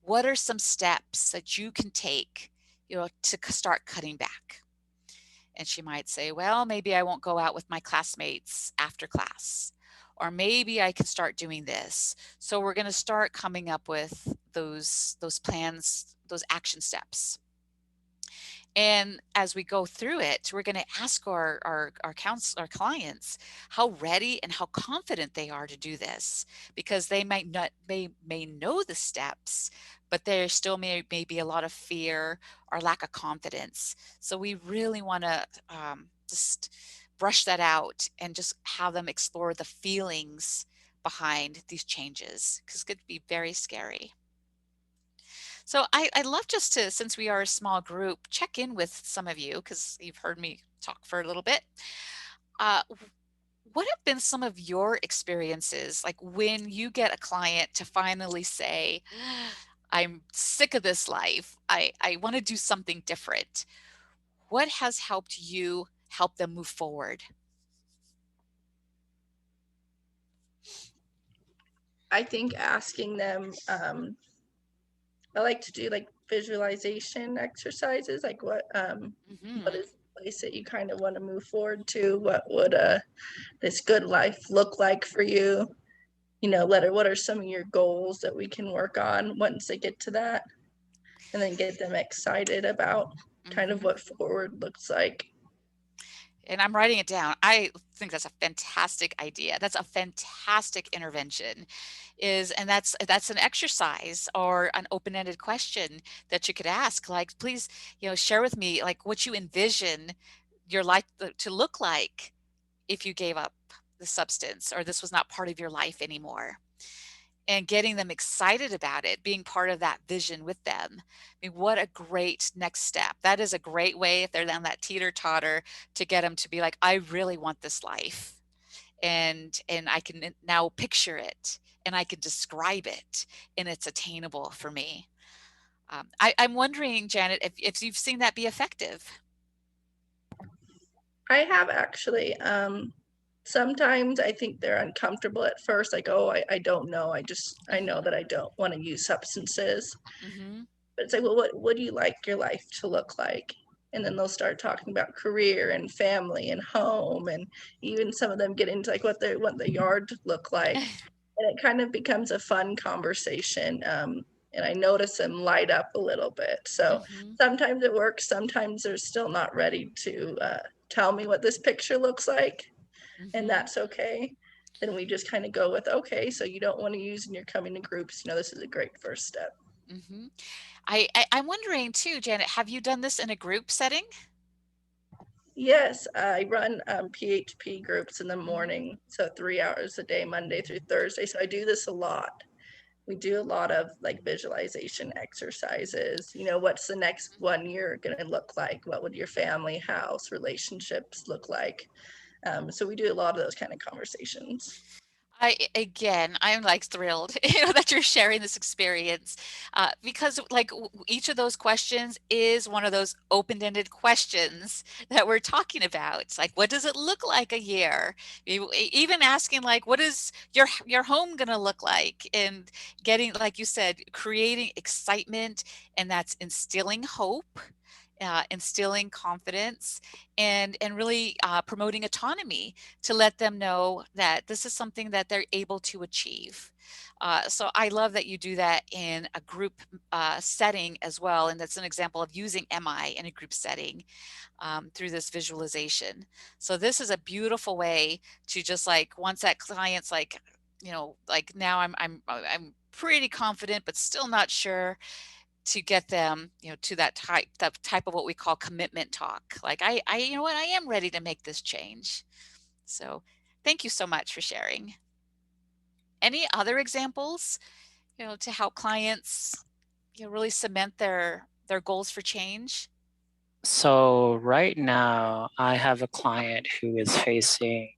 What are some steps that you can take, to start cutting back? And she might say, well, maybe I won't go out with my classmates after class, or maybe I can start doing this. So we're going to start coming up with those plans, those action steps. And as we go through it, we're going to ask our clients how ready and how confident they are to do this, because they may know the steps, but there still may be a lot of fear or lack of confidence. So we really want to just brush that out and just have them explore the feelings behind these changes, because it could be very scary. So I'd love just to, since we are a small group, check in with some of you, because you've heard me talk for a little bit. What have been some of your experiences, like when you get a client to finally say, I'm sick of this life, I want to do something different? What has helped you help them move forward? I think asking them, I like to do like visualization exercises, like what is the place that you kind of want to move forward to? What would this good life look like for you? What are some of your goals that we can work on once they get to that? And then get them excited about kind of what forward looks like. And I'm writing it down. I think that's a fantastic idea. That's a fantastic intervention. And that's an exercise or an open-ended question that you could ask, like, please, share with me like what you envision your life to look like if you gave up the substance, or this was not part of your life anymore. And getting them excited about it, being part of that vision with them. I mean, what a great next step. That is a great way, if they're on that teeter-totter, to get them to be like, I really want this life. And I can now picture it, and I can describe it, and it's attainable for me. I'm wondering, Janet, if you've seen that be effective. I have actually. Sometimes I think they're uncomfortable at first, like, oh, I don't know. I know that I don't want to use substances. But it's like, well, what do you like your life to look like? And then they'll start talking about career and family and home, and even some of them get into like what they want the yard to look like. And it kind of becomes a fun conversation. And I notice them light up a little bit. So sometimes it works. Sometimes they're still not ready to tell me what this picture looks like. And that's okay. Then we just kind of go with, okay, so you don't want to use and you're coming to groups, this is a great first step. I'm wondering too, Janet, have you done this in a group setting? Yes, I run PHP groups in the morning, so 3 hours a day, Monday through Thursday. So I do this a lot. We do a lot of like visualization exercises. What's the next 1 year going to look like? What would your family, house, relationships look like? So we do a lot of those kind of conversations. I'm like thrilled, that you're sharing this experience, because like each of those questions is one of those open-ended questions that we're talking about. It's like, what does it look like a year? Even asking like, what is your home going to look like? And getting, like you said, creating excitement, and that's instilling hope. instilling confidence and really promoting autonomy to let them know that this is something that they're able to achieve. So I love that you do that in a group setting as well. And that's an example of using MI in a group setting through this visualization. So this is a beautiful way to just like, once that client's like, you know, like now I'm pretty confident, but still not sure, to get them, you know, to that type of what we call commitment talk. Like you know what, I am ready to make this change. So thank you so much for sharing. Any other examples, you know, to help clients, you know, really cement their goals for change? So right now, I have a client who is facing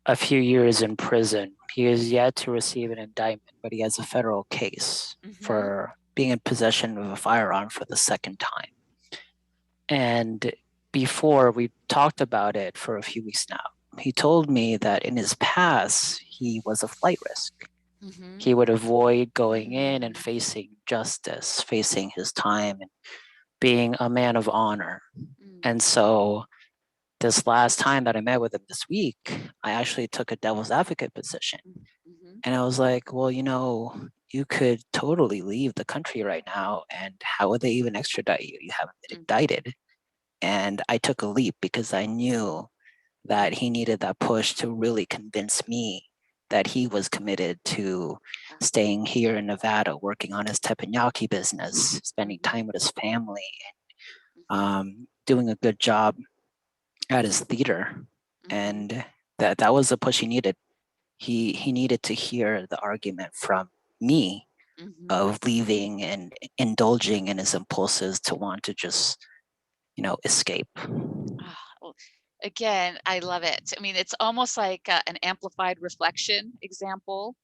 a few years in prison. He is yet to receive an indictment, but he has a federal case for being in possession of a firearm for the second time. And before, we talked about it for a few weeks now. He told me that in his past, he was a flight risk. He would avoid going in and facing justice, facing his time, and being a man of honor. And so this last time that I met with him this week, I actually took a devil's advocate position. And I was like, well, you know, you could totally leave the country right now, and how would they even extradite you? You haven't been indicted. And I took a leap because I knew that he needed that push to really convince me that he was committed to staying here in Nevada, working on his teppanyaki business, spending time with his family, and doing a good job at his theater. And that was the push he needed. He needed to hear the argument from me of leaving and indulging in his impulses to want to just, you know, escape. Again, I love it. I mean, it's almost like an amplified reflection example,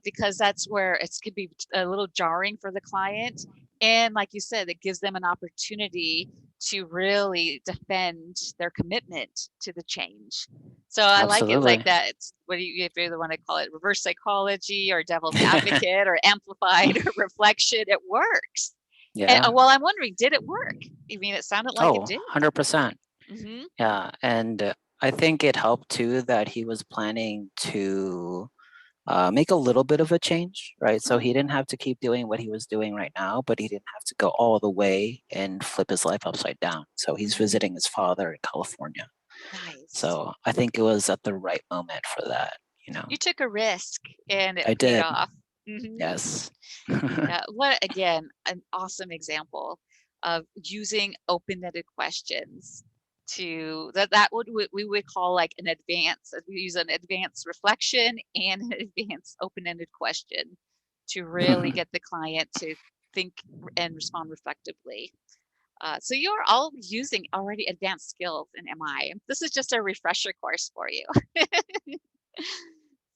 because that's where it could be a little jarring for the client. And like you said, it gives them an opportunity to really defend their commitment to the change. So I like it like that. It's, what do you, if you're the one to call it, reverse psychology or devil's advocate or amplified reflection, it works. Yeah. And, well, I'm wondering, did it work? I mean, it sounded like it did. 100%. Yeah. And I think it helped too that he was planning to make a little bit of a change, right? So he didn't have to keep doing what he was doing right now, but he didn't have to go all the way and flip his life upside down. So he's visiting his father in California. Nice. So I think it was at the right moment for that, you know. You took a risk and it I paid did. off. Yes. Yeah, what, again, an awesome example of using open-ended questions to that we would call like an advance. We use an advanced reflection and an advanced open-ended question to really get the client to think and respond reflectively. So you're all using already advanced skills in MI. This is just a refresher course for you.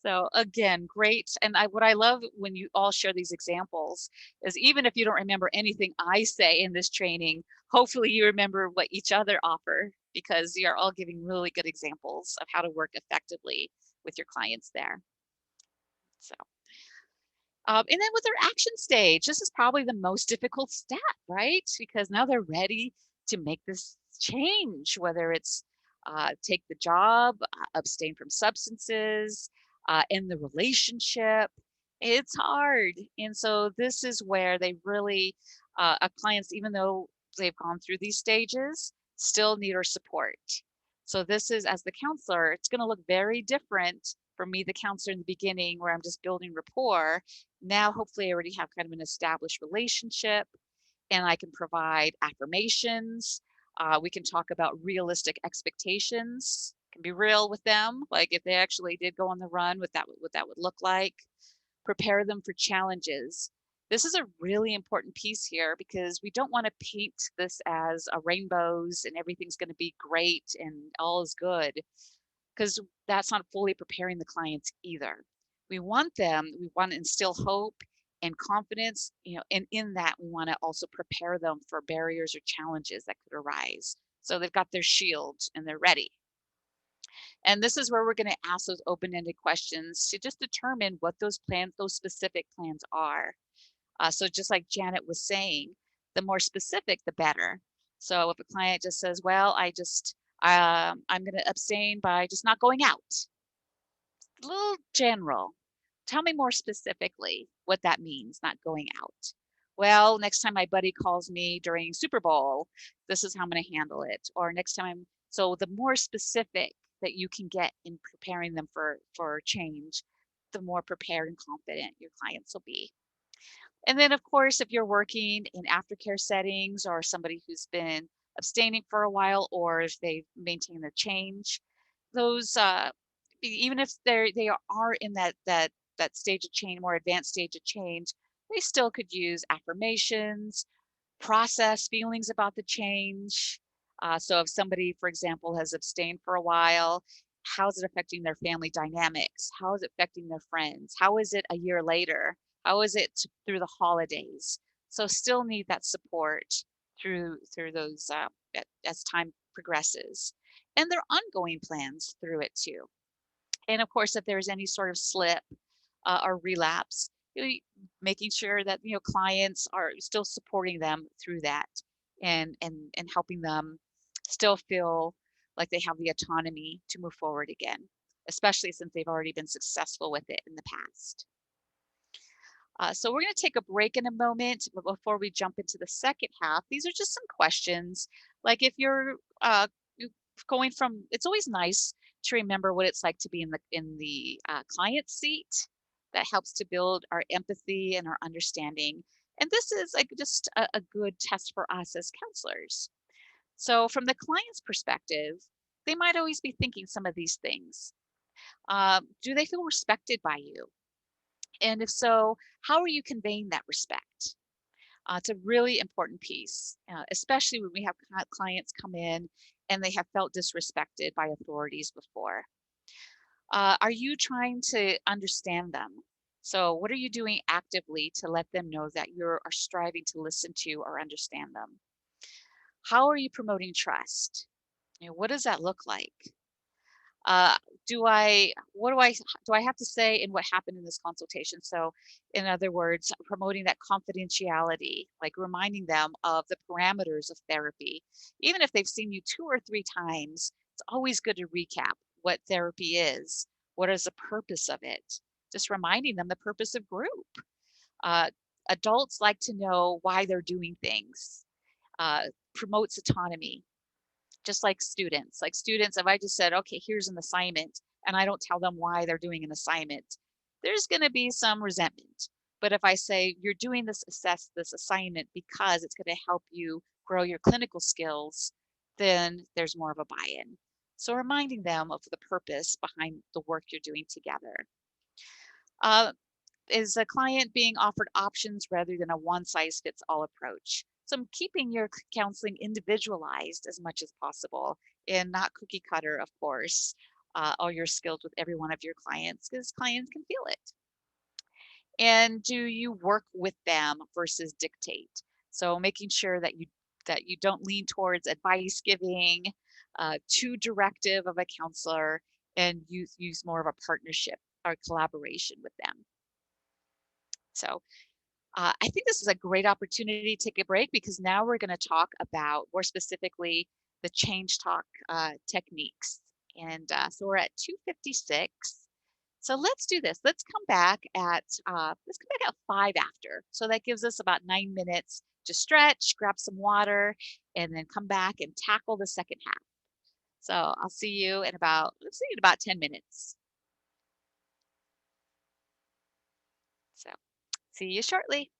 So again, great. And what I love when you all share these examples is, even if you don't remember anything I say in this training, hopefully you remember what each other offer, because you're all giving really good examples of how to work effectively with your clients there. So, and then with their action stage, this is probably the most difficult step, right? Because now they're ready to make this change, whether it's take the job, abstain from substances, end the relationship. It's hard. And so this is where they really, clients, even though they've gone through these stages, still need our support. So this is, as the counselor, it's going to look very different for me, the counselor in the beginning, where I'm just building rapport. Now, hopefully I already have kind of an established relationship, and I can provide affirmations. We can talk about realistic expectations, can be real with them. Like if they actually did go on the run, what that would look like. Prepare them for challenges. This is a really important piece here, because we don't want to paint this as a rainbows and everything's going to be great and all is good, because that's not fully preparing the clients either. We want to instill hope and confidence, you know, and in that we want to also prepare them for barriers or challenges that could arise. So they've got their shield and they're ready. And this is where we're going to ask those open-ended questions to just determine what those specific plans are. So just like Janet was saying, the more specific, the better. So if a client just says, well, I'm going to abstain by just not going out, a little general. Tell me more specifically what that means, not going out. Well, next time my buddy calls me during Super Bowl, this is how I'm going to handle it. Or next time, so the more specific that you can get in preparing them for change, the more prepared and confident your clients will be. And then, of course, if you're working in aftercare settings or somebody who's been abstaining for a while, or if they've maintained a change, those even if they are in that stage of change, more advanced stage of change, they still could use affirmations, process feelings about the change. So if somebody, for example, has abstained for a while, how is it affecting their family dynamics? How is it affecting their friends? How is it a year later? How is it through the holidays? So still need that support through those as time progresses, and their ongoing plans through it too. And of course, if there's any sort of slip or relapse, making sure that clients are still supporting them through that, and helping them still feel like they have the autonomy to move forward again, especially since they've already been successful with it in the past. So we're going to take a break in a moment, but before we jump into the second half, these are just some questions. Like if you're going from, it's always nice to remember what it's like to be in the client seat. That helps to build our empathy and our understanding. And this is like just a good test for us as counselors. So from the client's perspective, they might always be thinking some of these things. Do they feel respected by you? And if so, how are you conveying that respect? It's a really important piece, especially when we have clients come in and they have felt disrespected by authorities before. Are you trying to understand them? So what are you doing actively to let them know that you are striving to listen to or understand them? How are you promoting trust? What does that look like? uh, what do I have to say in what happened in this consultation? So in other words, promoting that confidentiality, like reminding them of the parameters of therapy. Even if they've seen you 2 or 3 times, it's always good to recap what therapy is. What is the purpose of it? Just reminding them the purpose of group. Uh, Adults like to know why they're doing things. Uh, Promotes autonomy, just like students. Like students, if I just said, okay, here's an assignment, and I don't tell them why they're doing an assignment, there's going to be some resentment. But if I say, you're doing this assignment because it's going to help you grow your clinical skills, then there's more of a buy-in. So reminding them of the purpose behind the work you're doing together. Is a client being offered options rather than a one-size-fits-all approach? So I'm keeping your counseling individualized as much as possible, and not cookie cutter, of course, all your skills with every one of your clients, because clients can feel it. And do you work with them versus dictate? So making sure that you don't lean towards advice giving, too directive of a counselor, and use more of a partnership or collaboration with them. So I think this is a great opportunity to take a break, because now we're going to talk about more specifically the change talk techniques. And so we're at 2:56. So let's do this. Let's come back at 5 after. So that gives us about 9 minutes to stretch, grab some water, and then come back and tackle the second half. So I'll see you in about 10 minutes. So see you shortly.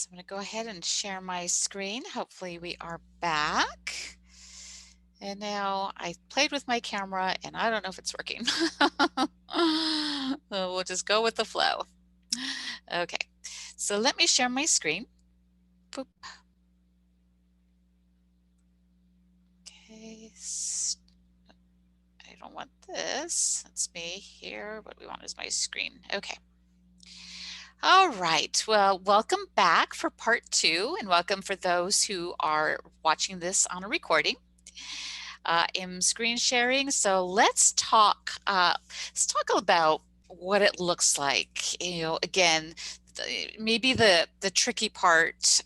So I'm going to go ahead and share my screen. Hopefully we are back. And now I played with my camera and I don't know if it's working. We'll just go with the flow. Okay, so let me share my screen. Boop. Okay, I don't want this. That's me here. What we want is my screen. Okay. All right, well, welcome back for part 2, and welcome for those who are watching this on a recording. I'm screen sharing, so let's talk about what it looks like. You know, again, maybe the tricky part,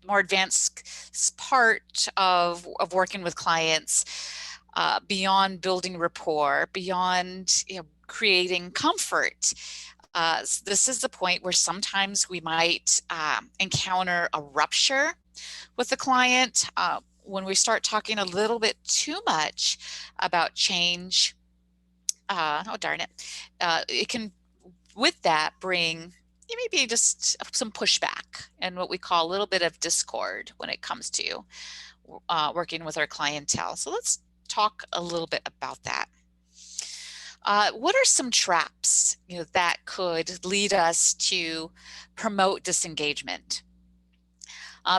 more advanced part of working with clients, beyond building rapport, beyond creating comfort. This is the point where sometimes we might encounter a rupture with the client when we start talking a little bit too much about change. Oh, darn it. It can, with that, bring maybe just some pushback and what we call a little bit of discord when it comes to working with our clientele. So let's talk a little bit about that. What are some traps that could lead us to promote disengagement?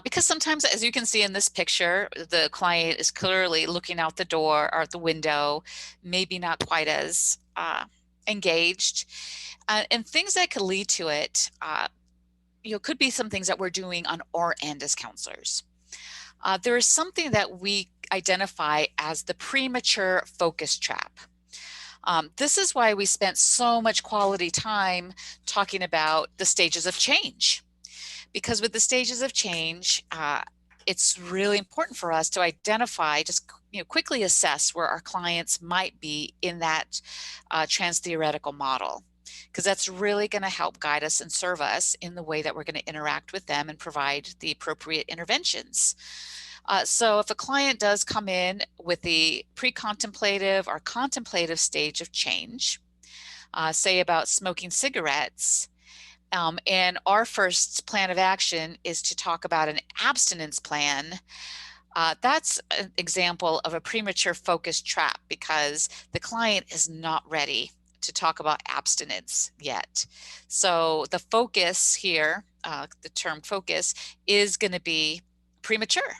Because sometimes, as you can see in this picture, the client is clearly looking out the door or out the window, maybe not quite as engaged. And things that could lead to it, could be some things that we're doing on our end as counselors. There is something that we identify as the premature focus trap. This is why we spent so much quality time talking about the stages of change. Because with the stages of change, it's really important for us to identify, just quickly assess where our clients might be in that trans-theoretical model. Because that's really going to help guide us and serve us in the way that we're going to interact with them and provide the appropriate interventions. So if a client does come in with the pre-contemplative or contemplative stage of change, say about smoking cigarettes, and our first plan of action is to talk about an abstinence plan, that's an example of a premature focus trap because the client is not ready to talk about abstinence yet. So the focus here, the term focus, is going to be premature,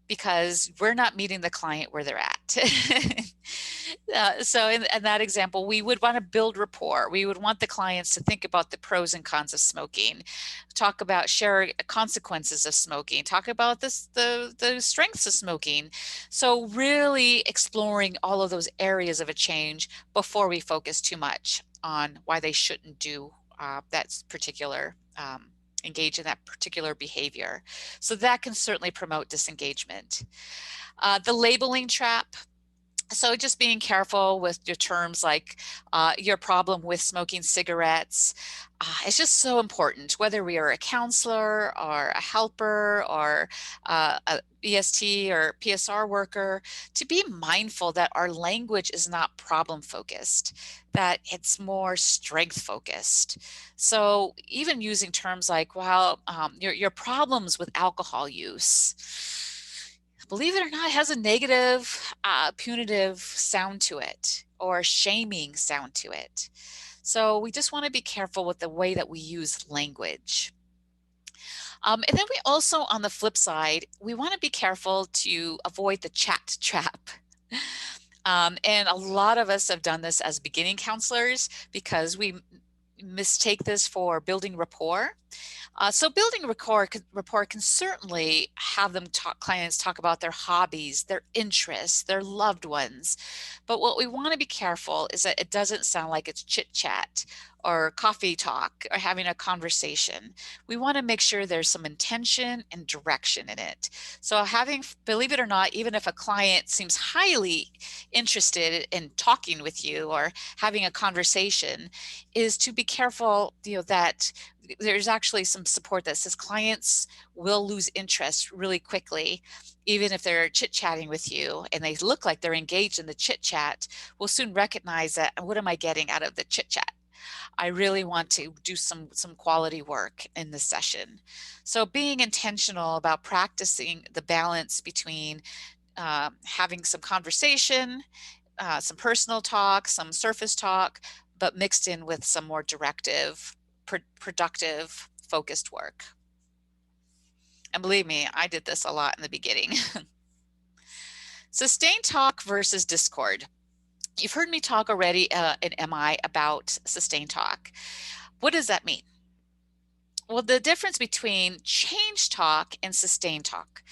because we're not meeting the client where they're at. So in that example, we would want to build rapport. We would want the clients to think about the pros and cons of smoking, talk about sharing consequences of smoking, talk about the strengths of smoking. So really exploring all of those areas of a change before we focus too much on why they shouldn't do that particular engage in that particular behavior. So that can certainly promote disengagement. The labeling trap. So just being careful with your terms like your problem with smoking cigarettes. It's just so important, whether we are a counselor or a helper or a EST or PSR worker, to be mindful that our language is not problem focused, that it's more strength focused. So even using terms like, well, your problems with alcohol use, believe it or not, has a negative, punitive sound to it, or shaming sound to it. So we just want to be careful with the way that we use language. And then we also, on the flip side, we want to be careful to avoid the chat trap. And a lot of us have done this as beginning counselors because we mistake this for building rapport. So building rapport can certainly have clients talk about their hobbies, their interests, their loved ones. But what we want to be careful is that it doesn't sound like it's chit chat or coffee talk or having a conversation. We want to make sure there's some intention and direction in it. So believe it or not, even if a client seems highly interested in talking with you or having a conversation, is to be careful, that there's actually some support that says clients will lose interest really quickly, even if they're chit-chatting with you and they look like they're engaged in the chit-chat. We'll soon recognize that, what am I getting out of the chit-chat? I really want to do some quality work in this session. So being intentional about practicing the balance between having some conversation, some personal talk, some surface talk, but mixed in with some more directive, productive, focused work. And believe me, I did this a lot in the beginning. Sustained talk versus discord. You've heard me talk already in MI about sustained talk. What does that mean? Well, the difference between change talk and sustained talk.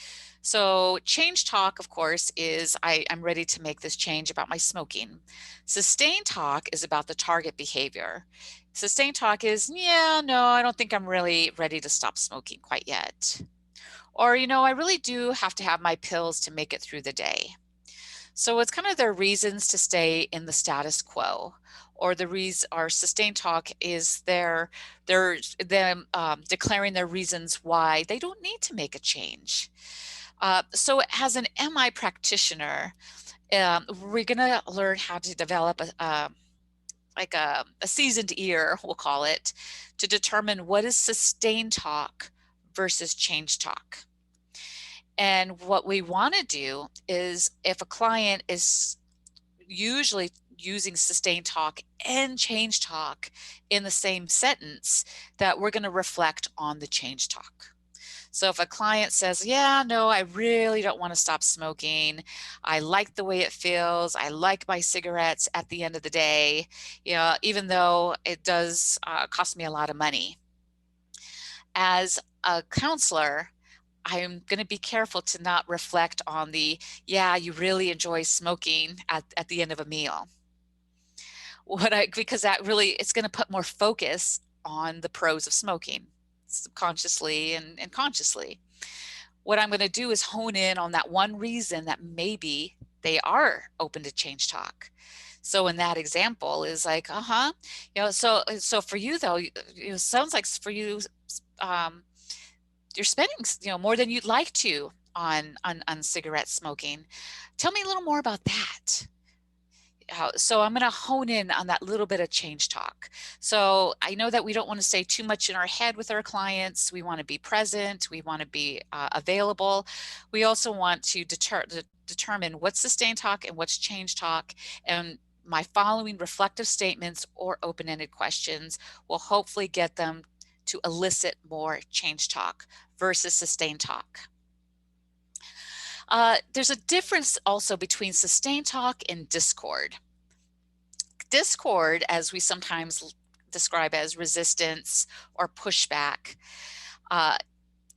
So change talk, of course, is I'm ready to make this change about my smoking. Sustained talk is about the target behavior. Sustained talk is, yeah, no, I don't think I'm really ready to stop smoking quite yet. Or, you know, I really do have to have my pills to make it through the day. So it's kind of their reasons to stay in the status quo, or our sustained talk is them declaring their reasons why they don't need to make a change. So as an MI practitioner, we're going to learn how to develop a seasoned ear, we'll call it, to determine what is sustained talk versus change talk. And what we want to do is, if a client is usually using sustained talk and change talk in the same sentence, that we're going to reflect on the change talk. So if a client says, yeah, no, I really don't want to stop smoking. I like the way it feels. I like my cigarettes at the end of the day, you know, even though it does cost me a lot of money. As a counselor, I'm going to be careful to not reflect on the, yeah, you really enjoy smoking at the end of a meal. Because that really, it's going to put more focus on the pros of smoking, subconsciously and consciously. What I'm going to do is hone in on that one reason that maybe they are open to change talk. So in that example is like, you know, so for you though, it sounds like for you, you're spending, you know, more than you'd like to on cigarette smoking. Tell me a little more about that. So I'm going to hone in on that little bit of change talk. So I know that we don't want to stay too much in our head with our clients. We want to be present. We want to be available. We also want to determine what's sustained talk and what's change talk. And my following reflective statements or open-ended questions will hopefully get them to elicit more change talk versus sustained talk. There's a difference also between sustained talk and discord. Discord, as we sometimes describe as resistance or pushback,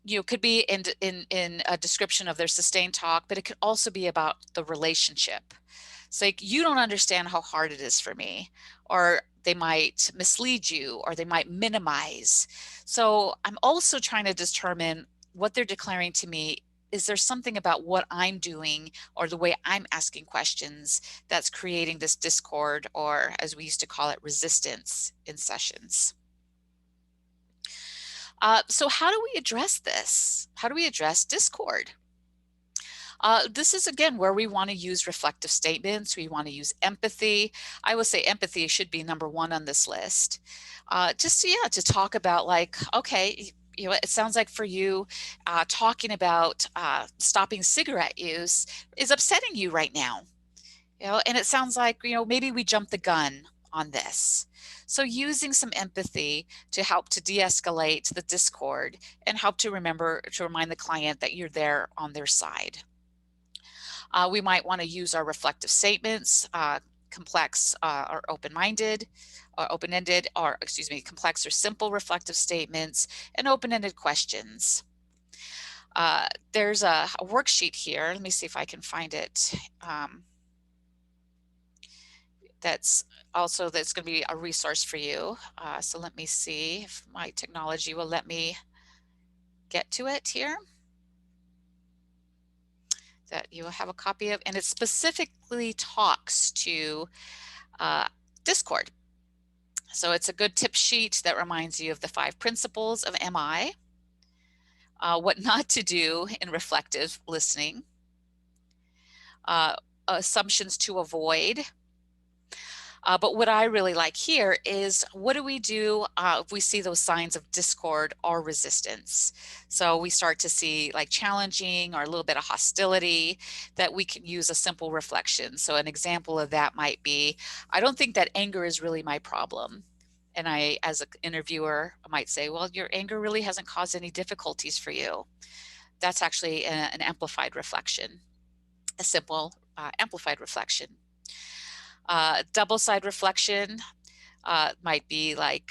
you know, could be in a description of their sustained talk, but it could also be about the relationship. It's like, you don't understand how hard it is for me, or they might mislead you, or they might minimize. So I'm also trying to determine what they're declaring to me. Is there something about what I'm doing or the way I'm asking questions that's creating this discord, or as we used to call it, resistance in sessions? So how do we address this? How do we address discord? This is, again, where we want to use reflective statements. We want to use empathy. I would say empathy should be number one on this list. To talk about, like, okay, you know, it sounds like for you, talking about stopping cigarette use is upsetting you right now. You know, and it sounds like, you know, maybe we jumped the gun on this. So using some empathy to help to de-escalate the discord and help to remind the client that you're there on their side. We might want to use our reflective statements, complex or open-minded, or open-ended, or excuse me, complex or simple reflective statements, and open-ended questions. There's a worksheet here. Let me see if I can find it. That's going to be a resource for you. So let me see if my technology will let me get to it here, that you will have a copy of, and it specifically talks to discord. So it's a good tip sheet that reminds you of the 5 principles of MI, what not to do in reflective listening, assumptions to avoid, But what I really like here is, what do we do if we see those signs of discord or resistance? So we start to see like challenging or a little bit of hostility, that we can use a simple reflection. So an example of that might be, I don't think that anger is really my problem. And I, as an interviewer, I might say, well, your anger really hasn't caused any difficulties for you. That's actually an amplified reflection, a simple amplified reflection. Double-side reflection might be like,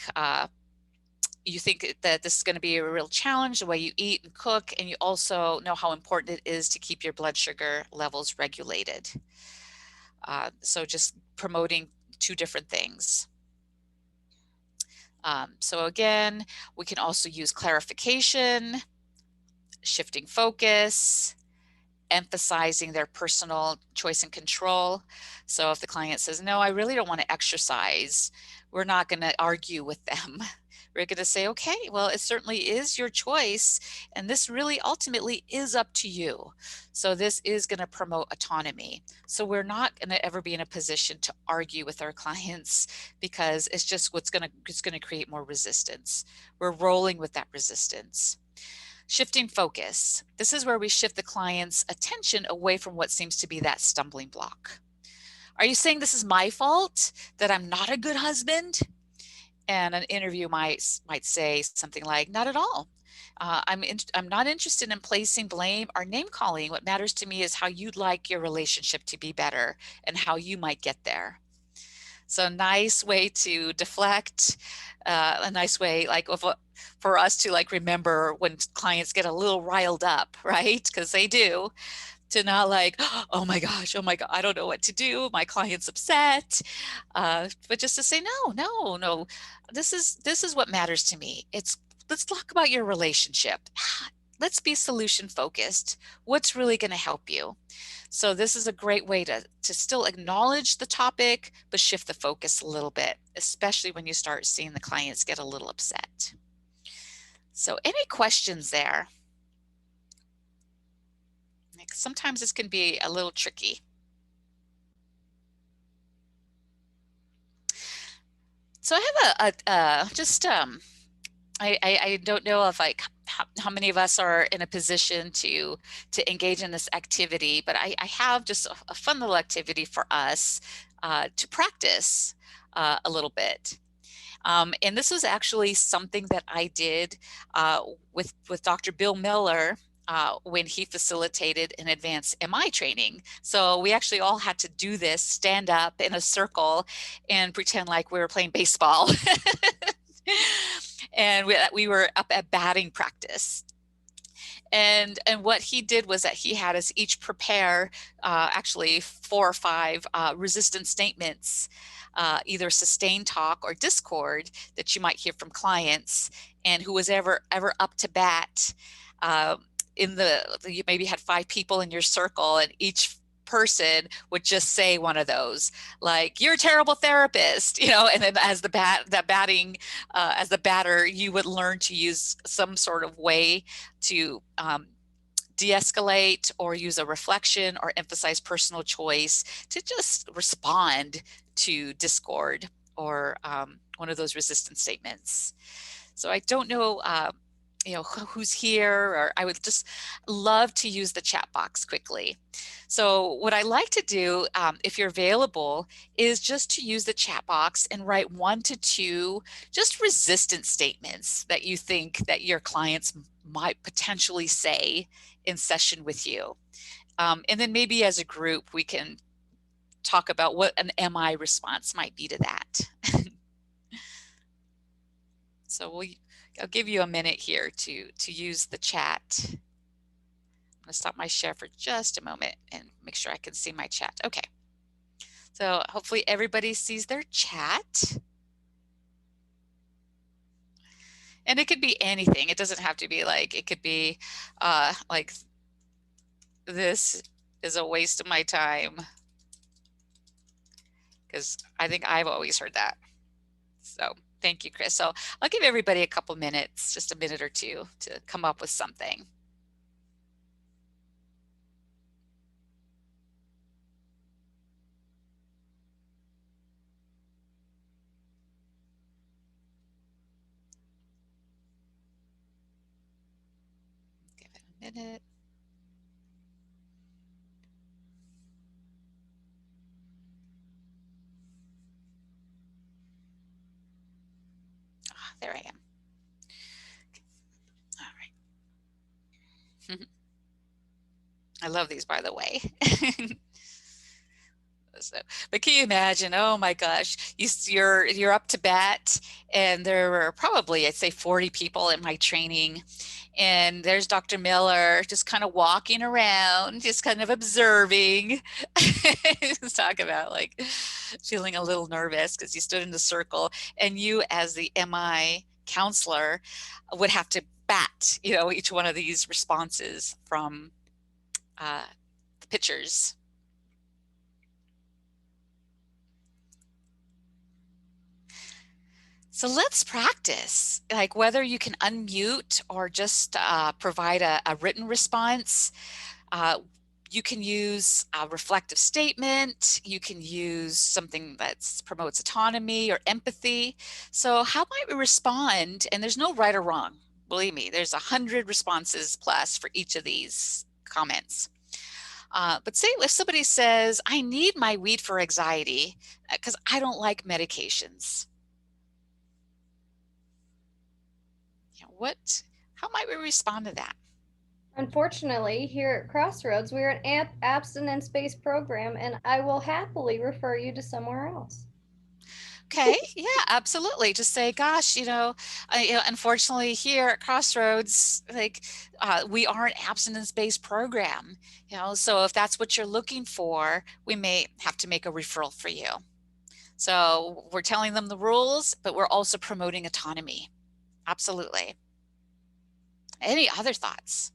you think that this is going to be a real challenge, the way you eat and cook, and you also know how important it is to keep your blood sugar levels regulated. So just promoting two different things. So again, we can also use clarification, shifting focus, emphasizing their personal choice and control. So if the client says, no, I really don't want to exercise, we're not going to argue with them. We're going to say, okay, well, it certainly is your choice, and this really ultimately is up to you. So this is going to promote autonomy. So we're not going to ever be in a position to argue with our clients, because it's just it's going to create more resistance. We're rolling with that resistance. Shifting focus. This is where we shift the client's attention away from what seems to be that stumbling block. Are you saying this is my fault, that I'm not a good husband? And an interview might say something like, not at all. I'm not interested in placing blame or name calling. What matters to me is how you'd like your relationship to be better and how you might get there. So a nice way to deflect, a nice way like for us to like remember when clients get a little riled up, right? Because they do. To not like, oh my gosh, I don't know what to do, my client's upset, but just to say, no, this is what matters to me. Let's talk about your relationship. Let's be solution focused. What's really going to help you? So this is a great way to still acknowledge the topic, but shift the focus a little bit, especially when you start seeing the clients get a little upset. So any questions there? Sometimes this can be a little tricky. So I have I don't know if how many of us are in a position to engage in this activity, but I have just a fun little activity for us to practice a little bit. And this was actually something that I did with Dr. Bill Miller when he facilitated an advanced MI training. So we actually all had to do this, stand up in a circle and pretend like we were playing baseball. And we were up at batting practice. And what he did was that he had us each prepare actually 4 or 5 resistance statements, either sustained talk or discord that you might hear from clients, and who was ever up to bat. You maybe had 5 people in your circle, and each person would just say one of those, like, you're a terrible therapist, and then as the batter, you would learn to use some sort of way to de-escalate or use a reflection or emphasize personal choice to just respond to discord or one of those resistance statements. So I don't know who's here, or I would just love to use the chat box quickly. So what I like to do, if you're available, is just to use the chat box and write 1 to 2 just resistance statements that you think that your clients might potentially say in session with you. And then maybe as a group, we can talk about what an MI response might be to that. So I'll give you a minute here to use the chat. I'm going to stop my share for just a moment and make sure I can see my chat. Okay. So hopefully everybody sees their chat. And it could be anything. It doesn't have to be like, it could be like, this is a waste of my time. Because I think I've always heard that. So thank you, Chris. So I'll give everybody a couple minutes, just a minute or two, to come up with something. minute. Ah, there I am. All right. I love these, by the way. So, but can you imagine? Oh my gosh, you're up to bat, and there were probably, I'd say, 40 people in my training, and there's Dr. Miller just kind of walking around, just kind of observing. Just talk about like feeling a little nervous because you stood in the circle, and you, as the MI counselor, would have to bat, each one of these responses from the pictures. So let's practice, like whether you can unmute or just provide a written response. You can use a reflective statement. You can use something that promotes autonomy or empathy. So how might we respond? And there's no right or wrong. Believe me, there's 100 responses plus for each of these comments. But say if somebody says, I need my weed for anxiety because I don't like medications. How might we respond to that? Unfortunately, here at Crossroads, we're an abstinence-based program, and I will happily refer you to somewhere else. Okay, yeah, absolutely. Just say, gosh, unfortunately here at Crossroads, like we are an abstinence-based program, so if that's what you're looking for, we may have to make a referral for you. So we're telling them the rules, but we're also promoting autonomy. Absolutely. Any other thoughts?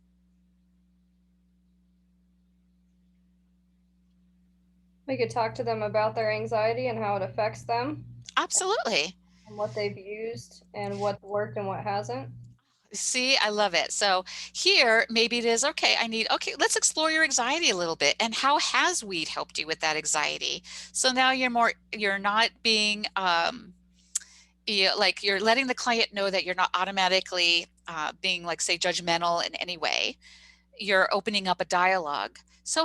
We could talk to them about their anxiety and how it affects them. Absolutely. And what they've used and what worked and what hasn't. See, I love it. So here, maybe it is, okay, let's explore your anxiety a little bit. And how has weed helped you with that anxiety? So now you're not being, like you're letting the client know that you're not automatically being like, say, judgmental in any way. You're opening up a dialogue. So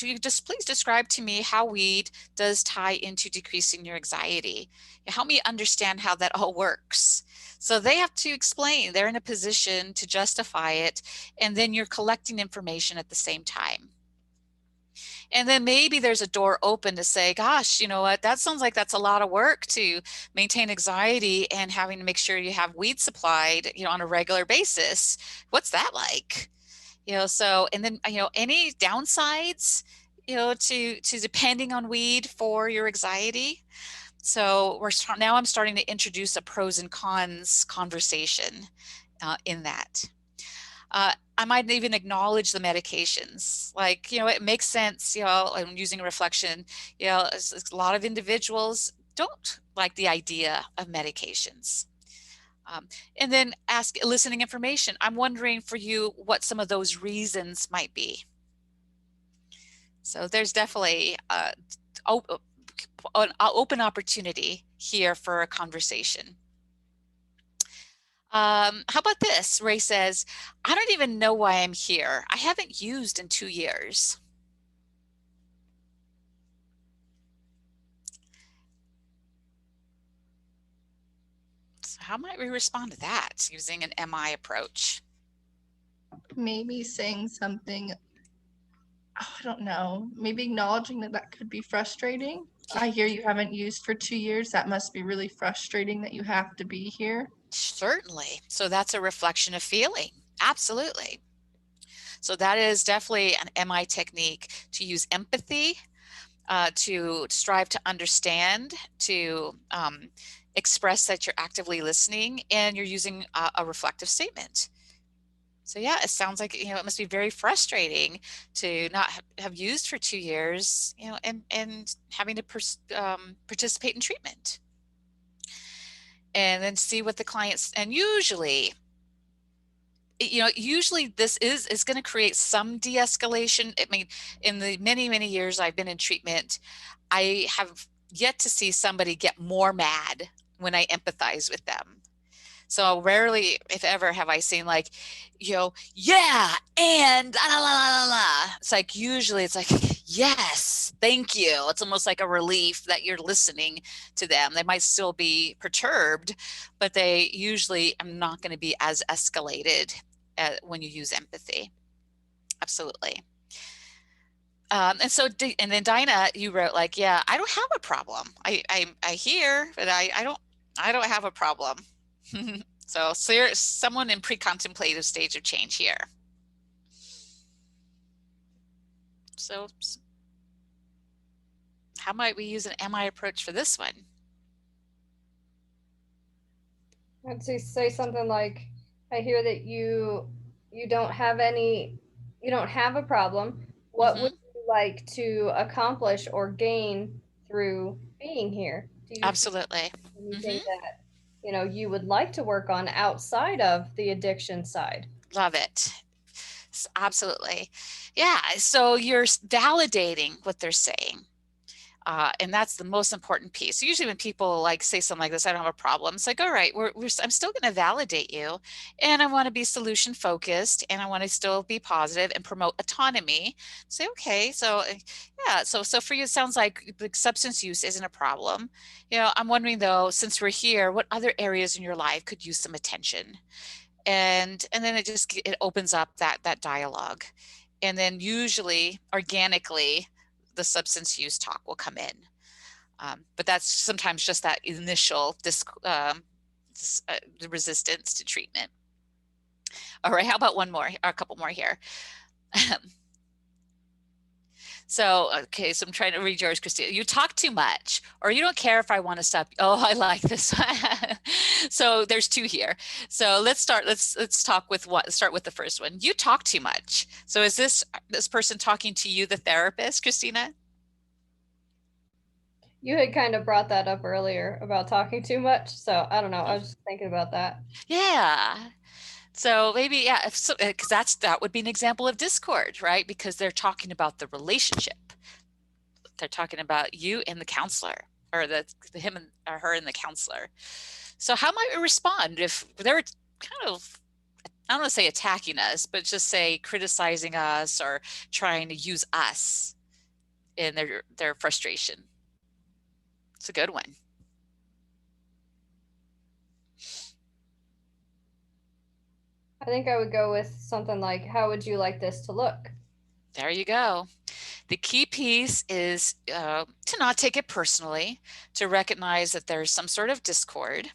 you just please describe to me how weed does tie into decreasing your anxiety. Help me understand how that all works. So they have to explain, they're in a position to justify it, and then you're collecting information at the same time. And then maybe there's a door open to say, gosh, you know what, that sounds like that's a lot of work to maintain anxiety and having to make sure you have weed supplied, on a regular basis. What's that like? So, and then, any downsides, to depending on weed for your anxiety. So now I'm starting to introduce a pros and cons conversation in that. I might even acknowledge the medications. Like, it makes sense, I'm using a reflection, a lot of individuals don't like the idea of medications. And then ask eliciting information. I'm wondering for you what some of those reasons might be. So there's definitely an open opportunity here for a conversation. How about this? Ray says, I don't even know why I'm here. I haven't used in 2 years. So how might we respond to that using an MI approach? Maybe saying something, I don't know, maybe acknowledging that could be frustrating. I hear you haven't used for 2 years. That must be really frustrating that you have to be here. Certainly. So that's a reflection of feeling. Absolutely. So that is definitely an MI technique to use empathy, to strive to understand, to express that you're actively listening, and you're using a reflective statement. So yeah, it sounds like, it must be very frustrating to not have used for 2 years, and having to participate in treatment. And then see what the clients, and usually this is going to create some de-escalation. I mean, in the many, many years I've been in treatment, I have yet to see somebody get more mad when I empathize with them. So rarely, if ever, have I seen like, yeah, and la la la la la. It's like usually it's like, yes, thank you. It's almost like a relief that you're listening to them. They might still be perturbed, but they usually are not going to be as escalated when you use empathy. Absolutely. And so, and then Dinah, you wrote like, yeah, I don't have a problem. I hear, but I don't have a problem. So someone in pre-contemplative stage of change here. So how might we use an am I approach for this one? I'd say something like, I hear that you don't have a problem. What would you like to accomplish or gain through being here? Do you Absolutely. see anything that you would like to work on outside of the addiction side? Love it. Absolutely. Yeah. So you're validating what they're saying. And that's the most important piece. Usually when people like say something like this, I don't have a problem. It's like, all right, I'm still going to validate you, and I want to be solution focused, and I want to still be positive and promote autonomy. Say, okay, so yeah, so for you, it sounds like substance use isn't a problem. I'm wondering though, since we're here, what other areas in your life could use some attention? And then it opens up that dialogue, and then usually organically, the substance use talk will come in. But that's sometimes just that initial resistance to treatment. All right, how about one more, or a couple more here? So, okay, so I'm trying to read yours, Christina. You talk too much, or you don't care if I want to stop. Oh, I like this. So there's two here. So let's start with what? Start with the first one. You talk too much. So is this person talking to you, the therapist, Christina? You had kind of brought that up earlier about talking too much. So I don't know. I was just thinking about that. Yeah. So maybe, yeah, because that would be an example of discord, right? Because they're talking about the relationship. They're talking about you and the counselor, or him and or her and the counselor. So how might we respond if they're kind of, I don't want to say attacking us, but just say criticizing us or trying to use us in their frustration? It's a good one. I think I would go with something like, how would you like this to look? There you go. The key piece is to not take it personally, to recognize that there's some sort of discord,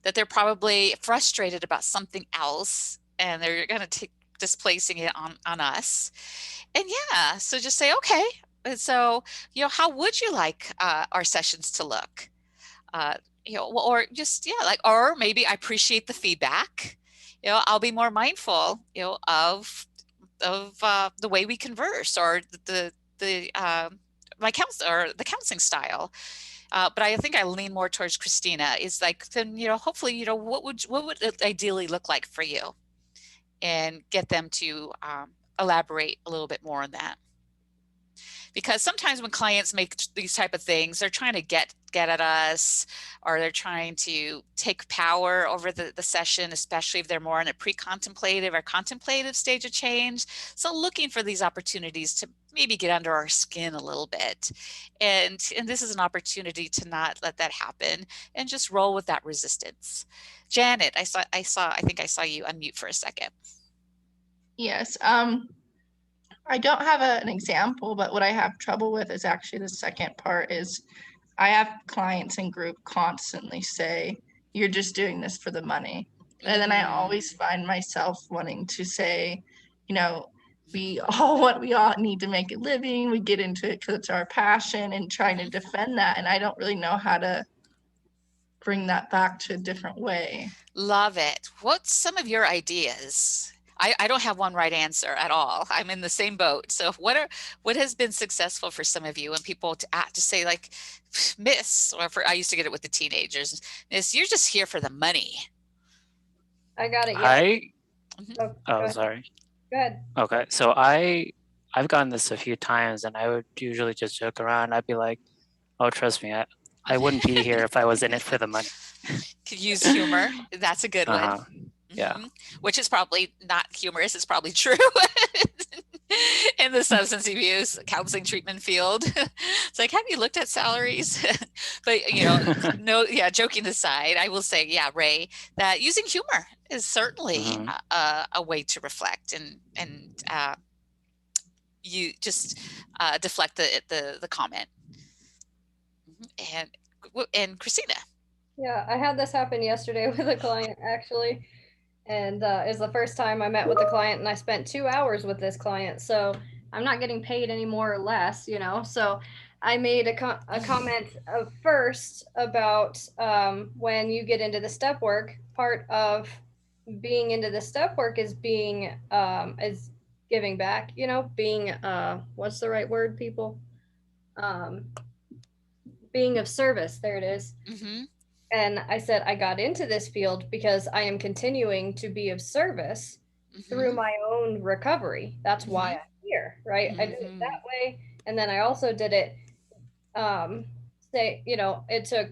that they're probably frustrated about something else, and they're going to displacing it on us. And yeah, so just say, okay, and so, how would you like our sessions to look? Or just, yeah, like, or maybe I appreciate the feedback. I'll be more mindful, of the way we converse, or my counseling style. But I think I lean more towards Christina. Is like, then, hopefully, what would it ideally look like for you, and get them to elaborate a little bit more on that. Because sometimes when clients make these type of things, they're trying to get at us, or they're trying to take power over the session, especially if they're more in a pre-contemplative or contemplative stage of change. So looking for these opportunities to maybe get under our skin a little bit. And this is an opportunity to not let that happen and just roll with that resistance. Janet, I think I saw you unmute for a second. Yes. I don't have an example, but what I have trouble with is actually the second part. Is I have clients in group constantly say, you're just doing this for the money. And then I always find myself wanting to say, we all need to make a living. We get into it because it's our passion, and trying to defend that. And I don't really know how to bring that back to a different way. Love it. What's some of your ideas? I don't have one right answer at all. I'm in the same boat. So what has been successful for some of you, when people to say like, Miss, or I used to get it with the teenagers, Miss, you're just here for the money. I got it. Yeah. Sorry. Go ahead. Okay, so I've gotten this a few times, and I would usually just joke around. I'd be like, oh, trust me, I wouldn't be here if I was in it for the money. Could use humor. That's a good Uh-huh. one. Yeah. Mhm. Which is probably not humorous. It's probably true in the substance abuse counseling treatment field. It's like, have you looked at salaries? But, you know, no, yeah, joking aside, I will say, yeah, Ray, that using humor is certainly Mhm. a way to reflect and you just deflect the comment. And Christina. Yeah, I had this happen yesterday with a client actually. And it was the first time I met with a client, and I spent 2 hours with this client. So I'm not getting paid any more or less, you know. So I made a comment first about when you get into the step work. Part of being into the step work is being is giving back. You know, being what's the right word, people? Being of service. There it is. Mm-hmm. And I said, I got into this field because I am continuing to be of service through my own recovery. That's why I'm here, right? I did it that way. And then I also did it, say, you know, it took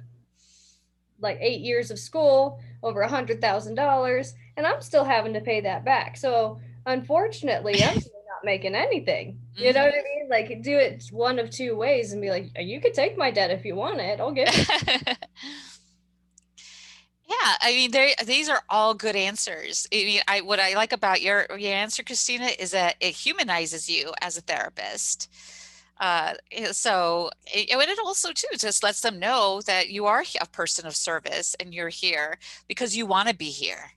like 8 years of school, over $100,000, and I'm still having to pay that back. So unfortunately, I'm really not making anything. You know what I mean? Like, do it one of two ways and be like, you could take my debt if you want it. I'll give it. Yeah, I mean, these are all good answers. I mean, what I like about your answer, Christina, is that it humanizes you as a therapist. So, and it also too just lets them know that you are a person of service and you're here because you want to be here.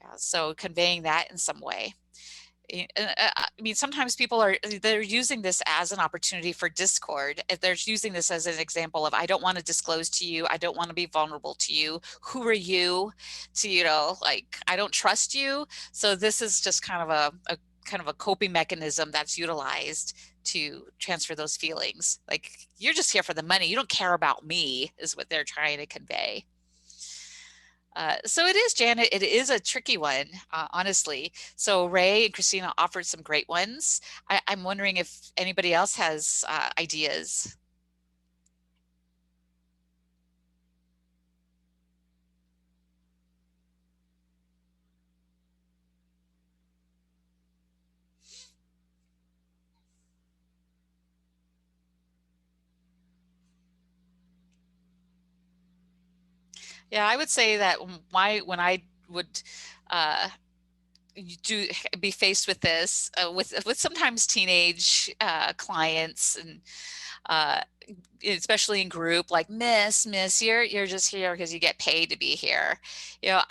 Yeah, so conveying that in some way. I mean, sometimes people they're using this as an opportunity for discord. They're using this as an example of, I don't want to disclose to you. I don't want to be vulnerable to you. Who are you to, you know, like, I don't trust you. So this is just kind of a kind of a coping mechanism that's utilized to transfer those feelings. Like, you're just here for the money. You don't care about me, is what they're trying to convey. So it is, Janet, it is a tricky one, honestly. So Ray and Christina offered some great ones. I'm wondering if anybody else has ideas. Yeah, I would say that when I would be faced with this, with sometimes teenage clients, and especially in group, like, miss, you're just here because you get paid to be here. You know,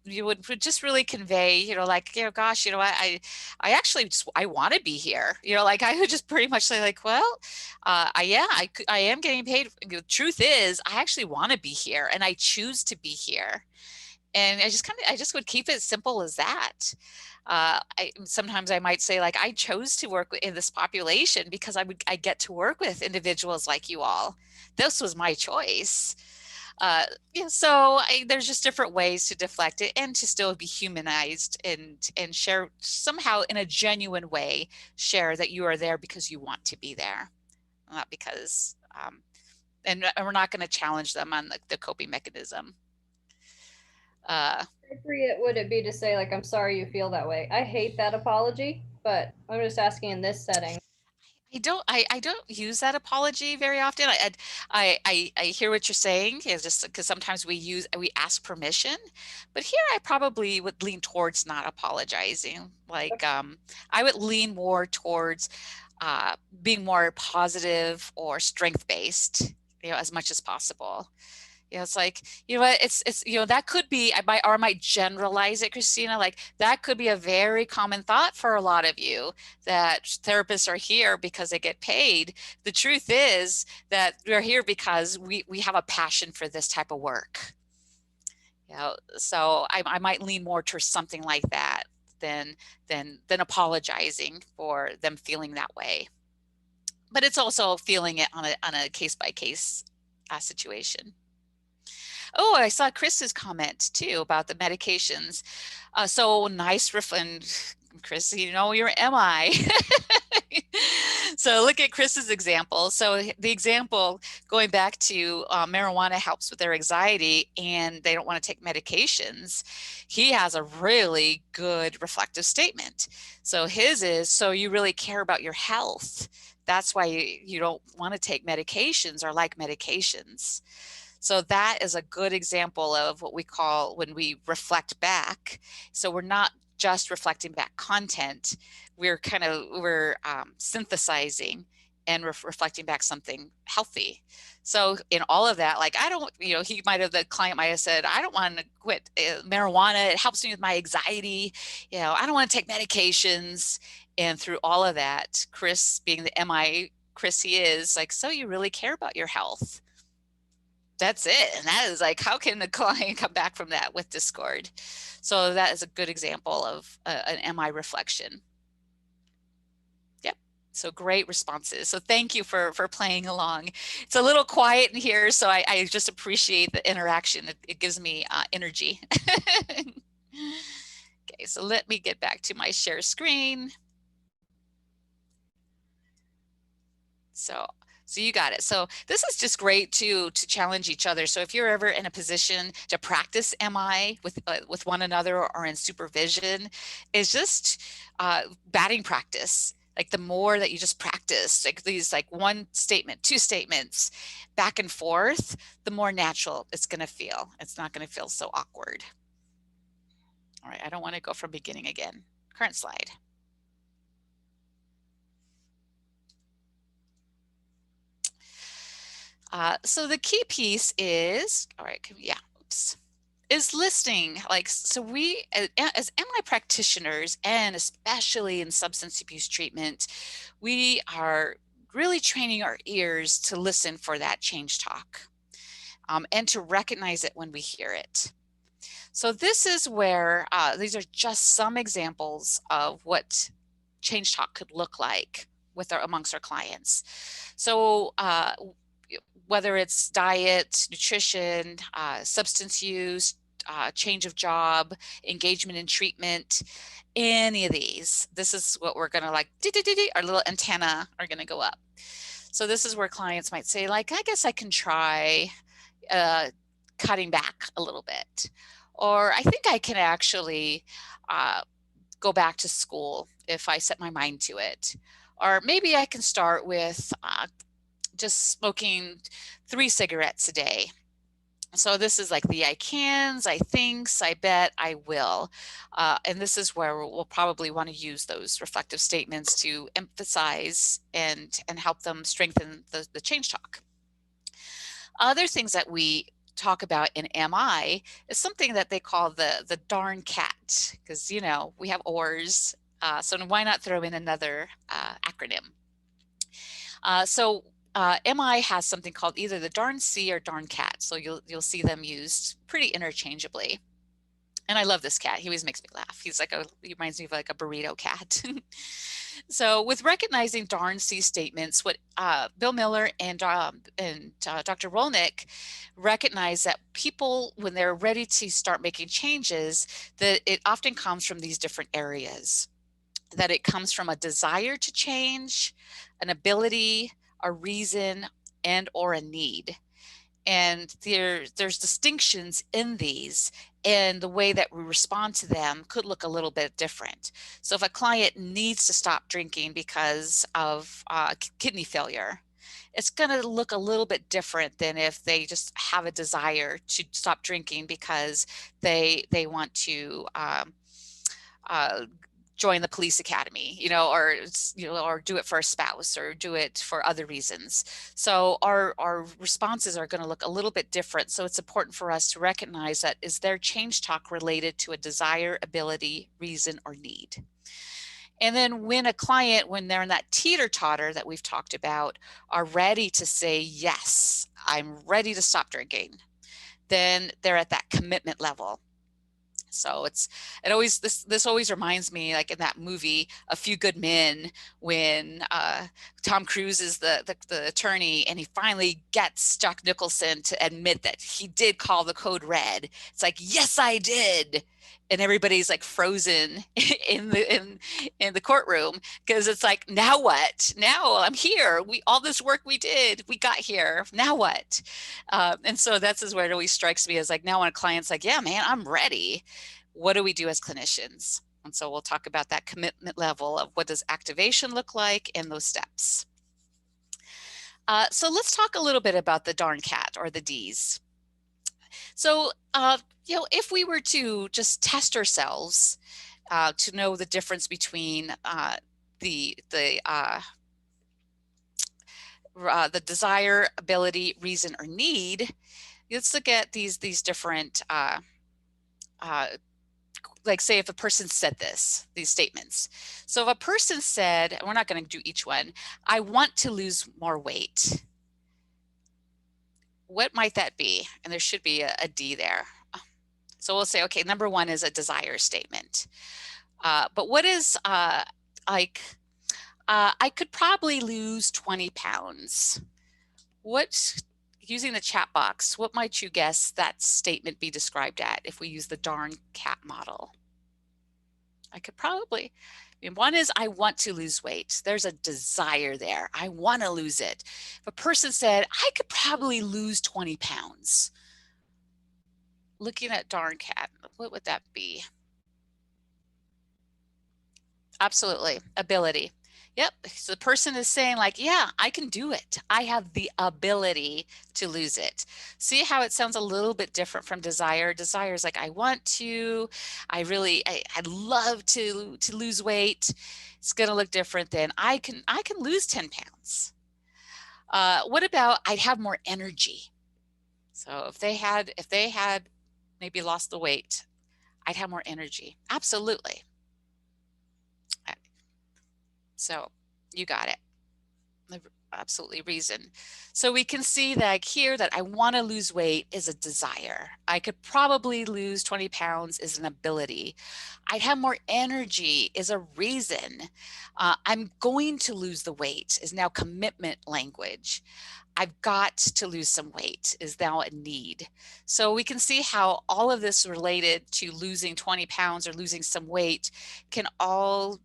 you would just really convey, you know, like, you know, gosh, you know, I actually I want to be here. You know, like, I would just pretty much say, like, well, I am getting paid. The truth is, I actually want to be here and I choose to be here. And I just would keep it simple as that. Sometimes I might say, like, I chose to work in this population because I get to work with individuals like you all. This was my choice. Yeah, so there's just different ways to deflect it and to still be humanized and share somehow in a genuine way, share that you are there because you want to be there, not because, and we're not going to challenge them on the coping mechanism. Appropriate would it be to say, like, I'm sorry you feel that way? I hate that apology, but I'm just asking in this setting. I don't use that apology very often. I hear what you're saying, is just because sometimes we ask permission, but here I probably would lean towards not apologizing. Like, I would lean more towards being more positive or strength-based, you know, as much as possible. You know, it's like, you know what, it's, you know, that could be, I might generalize it, Christina, like, that could be a very common thought for a lot of you, that therapists are here because they get paid. The truth is that we're here because we have a passion for this type of work. You know, so I might lean more towards something like that than apologizing for them feeling that way. But it's also feeling it on a case-by-case situation. Oh, I saw Chris's comment too about the medications. So nice and Chris, you know, your MI. So look at Chris's example. So the example going back to marijuana helps with their anxiety and they don't want to take medications. He has a really good reflective statement. So his is, so you really care about your health. That's why you don't want to take medications or like medications. So that is a good example of what we call when we reflect back. So we're not just reflecting back content, we're synthesizing and reflecting back something healthy. So in all of that, like, I don't, the client might have said, I don't want to quit marijuana. It helps me with my anxiety. I don't want to take medications. And through all of that, Chris, being the MI Chris he is, like, so you really care about your health. That's it. And that is like, how can the client come back from that with discord? So that is a good example of an MI reflection. Yep. So great responses. So thank you for playing along. It's a little quiet in here, so I just appreciate the interaction. It gives me energy. Okay, so let me get back to my share screen. So you got it. So this is just great to challenge each other. So if you're ever in a position to practice MI with one another or in supervision, is just batting practice. Like the more that you just practice, like these like one statement, two statements, back and forth, the more natural it's going to feel. It's not going to feel so awkward. All right, I don't want to go from beginning again. Current slide. So the key piece is, all right, is listening. Like, so we, as MI practitioners, and especially in substance abuse treatment, we are really training our ears to listen for that change talk and to recognize it when we hear it. So this is where, these are just some examples of what change talk could look like amongst our clients. So whether it's diet, nutrition, substance use, change of job, engagement in treatment, any of these, this is what we're gonna like, our little antenna are gonna go up. So this is where clients might say, like, I guess I can try cutting back a little bit. Or I think I can actually go back to school if I set my mind to it. Or maybe I can start with just smoking 3 cigarettes a day. So this is like the I cans, I thinks, I bet, I will. And this is where we'll probably want to use those reflective statements to emphasize and help them strengthen the change talk. Other things that we talk about in MI is something that they call the darn cat, because we have ORs, so why not throw in another acronym? MI has something called either the darn C or darn cat. So you'll see them used pretty interchangeably. And I love this cat. He always makes me laugh. He reminds me of like a burrito cat. So with recognizing darn C statements, what Bill Miller and Dr. Rolnick recognize that people, when they're ready to start making changes, that it often comes from these different areas. That it comes from a desire to change, an ability, a reason, and or a need. And there's distinctions in these, and the way that we respond to them could look a little bit different. So if a client needs to stop drinking because of kidney failure, it's going to look a little bit different than if they just have a desire to stop drinking because they want to join the police academy, or do it for a spouse or do it for other reasons. So our responses are going to look a little bit different. So it's important for us to recognize that is their change talk related to a desire, ability, reason, or need. And then when a client, when they're in that teeter-totter that we've talked about, are ready to say, yes, I'm ready to stop drinking, then they're at that commitment level. So it always, this always reminds me, like in that movie, A Few Good Men, when Tom Cruise is the attorney, and he finally gets Jack Nicholson to admit that he did call the code red. It's like, yes, I did. And everybody's like frozen in the courtroom, because it's like, now what? Now I'm here. All this work we did, we got here. Now what? And so that's where it always strikes me as like, now when a client's like, yeah, man, I'm ready. What do we do as clinicians? And so we'll talk about that commitment level of what does activation look like and those steps. So let's talk a little bit about the darn cat, or the D's. So, if we were to just test ourselves to know the difference between the desire, ability, reason, or need, let's look at these different, like say if a person said these statements. So if a person said, and we're not going to do each one, I want to lose more weight. What might that be? And there should be a D there. So we'll say, okay, number one is a desire statement. But what is like, I could probably lose 20 pounds. Using the chat box, what might you guess that statement be described at if we use the darn cat model? I could probably, one is I want to lose weight. There's a desire there. I want to lose it. If a person said, I could probably lose 20 pounds. Looking at darn cat, what would that be? Absolutely, ability. Yep, so the person is saying like, yeah, I can do it. I have the ability to lose it. See how it sounds a little bit different from desire? Desire is like, I want to, I'd love to lose weight. It's gonna look different than I can lose 10 pounds. What about I'd have more energy? So if they had maybe lost the weight, I'd have more energy. Absolutely. So you got it. Absolutely, reason. So we can see that here that I want to lose weight is a desire. I could probably lose 20 pounds is an ability. I'd have more energy is a reason. I'm going to lose the weight is now commitment language. I've got to lose some weight is now a need. So we can see how all of this related to losing 20 pounds or losing some weight can all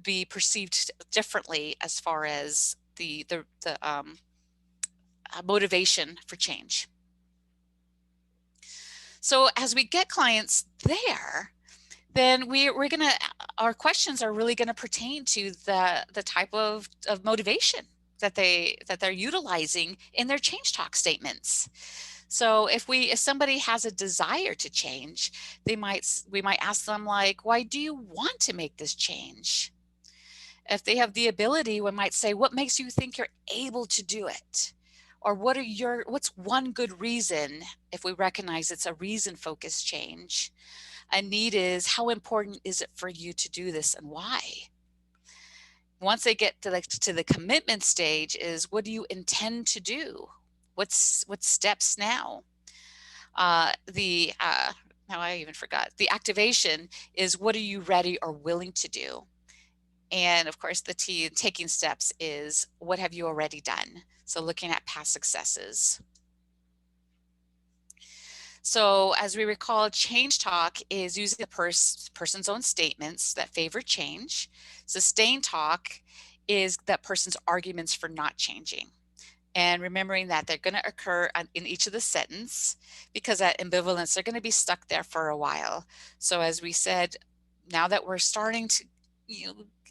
be perceived differently as far as the motivation for change. So as we get clients there, then our questions are really gonna pertain to the type of motivation that they're utilizing in their change talk statements. So if somebody has a desire to change, we might ask them like, why do you want to make this change? If they have the ability, we might say, what makes you think you're able to do it? Or what's one good reason, if we recognize it's a reason-focused change? A need is, how important is it for you to do this and why? Once they get to the commitment stage is, what do you intend to do? What steps now? Now I even forgot. The activation is, what are you ready or willing to do? And of course, the T in taking steps is, what have you already done? So looking at past successes. So as we recall, change talk is using the person's own statements that favor change. Sustained talk is that person's arguments for not changing. And remembering that they're going to occur in each of the sentence, because that ambivalence, they're going to be stuck there for a while. So as we said, now that we're starting to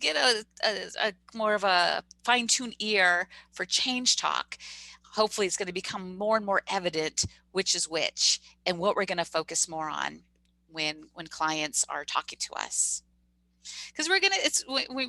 get a more of a fine-tuned ear for change talk, hopefully it's going to become more and more evident which is which and what we're going to focus more on when clients are talking to us. Because we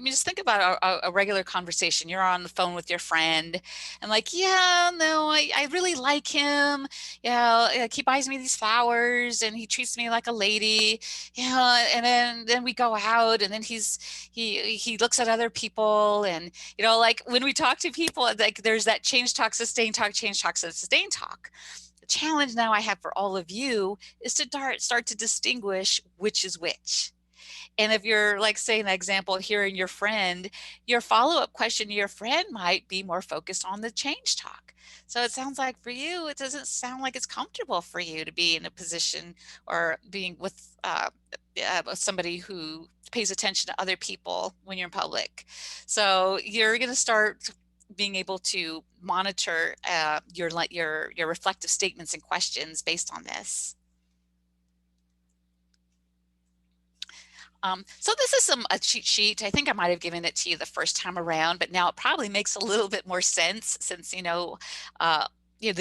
just think about a regular conversation. You're on the phone with your friend and like, yeah, no, I really like him. Yeah, he buys me these flowers and he treats me like a lady. Yeah, and then we go out and then he looks at other people, and like when we talk to people, like there's that change talk, sustain talk, change talk, sustain talk. challenge now I have for all of you is to start to distinguish which is which. And if you're like saying the example here in your friend, your follow-up question to your friend might be more focused on the change talk. So it sounds like for you, it doesn't sound like it's comfortable for you to be in a position or being with somebody who pays attention to other people when you're in public. So you're going to start being able to monitor your reflective statements and questions based on this. So this is a cheat sheet. I think I might have given it to you the first time around, but now it probably makes a little bit more sense since the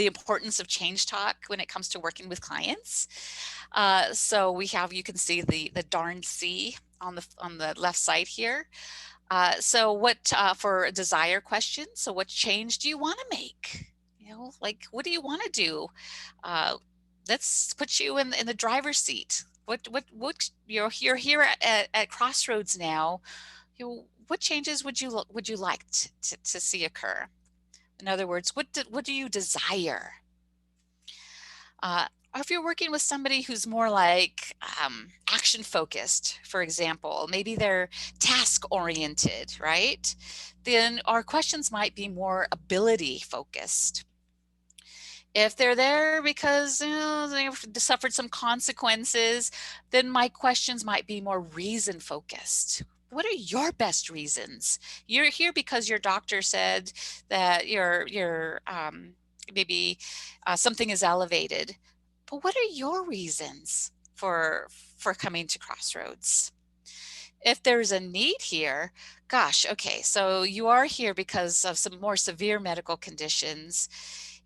importance of change talk when it comes to working with clients. So we have, you can see the darn C on the left side here. So what for a desire question? So what change do you want to make? Like what do you want to do? Let's put you in the driver's seat. What you're here at Crossroads now. What changes would you like to see occur? In other words, what do you desire? Or if you're working with somebody who's more like action focused, for example, maybe they're task oriented, right? Then our questions might be more ability focused. If they're there because they've suffered some consequences, then my questions might be more reason focused. What are your best reasons? You're here because your doctor said that maybe something is elevated, but what are your reasons for coming to Crossroads? If there's a need here, gosh, okay, so you are here because of some more severe medical conditions.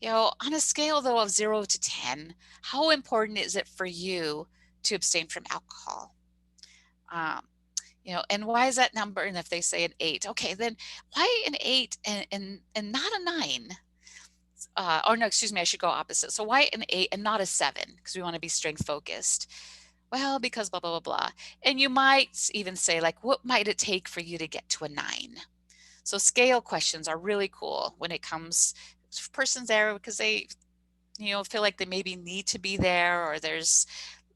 On a scale though of 0 to 10, how important is it for you to abstain from alcohol? And why is that number? And if they say an 8, okay, then why an 8 and not a 9? Or no, excuse me, I should go opposite. So why an 8 and not a 7? Because we want to be strength focused. Well, because blah, blah, blah, blah. And you might even say like, what might it take for you to get to a 9? So scale questions are really cool when it comes to persons there because they, feel like they maybe need to be there, or there's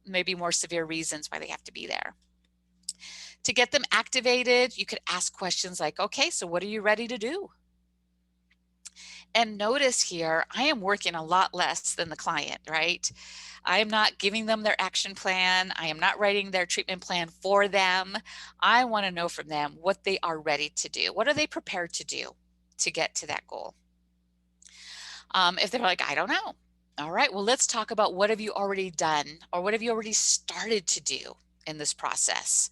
maybe more severe reasons why they have to be there. To get them activated, you could ask questions like, okay, so what are you ready to do? And notice here, I am working a lot less than the client, right? I am not giving them their action plan. I am not writing their treatment plan for them. I want to know from them what they are ready to do. What are they prepared to do to get to that goal? If they're like, I don't know. All right, well, let's talk about what have you already done or what have you already started to do in this process.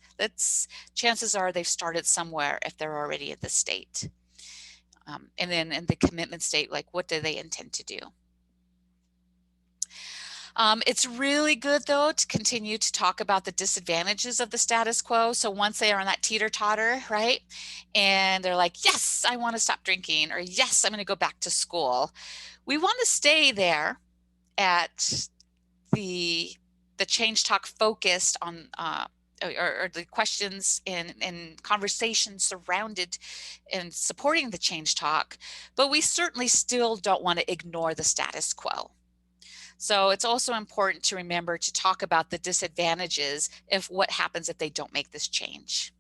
Chances are they've started somewhere if they're already at the state. And then in the commitment state, like what do they intend to do? It's really good though to continue to talk about the disadvantages of the status quo. So once they are on that teeter-totter, right? And they're like, yes, I want to stop drinking, or yes, I'm going to go back to school. We want to stay there at the change talk focused on or the questions and conversations surrounded and supporting the change talk, but we certainly still don't want to ignore the status quo. So it's also important to remember to talk about the disadvantages of what happens if they don't make this change.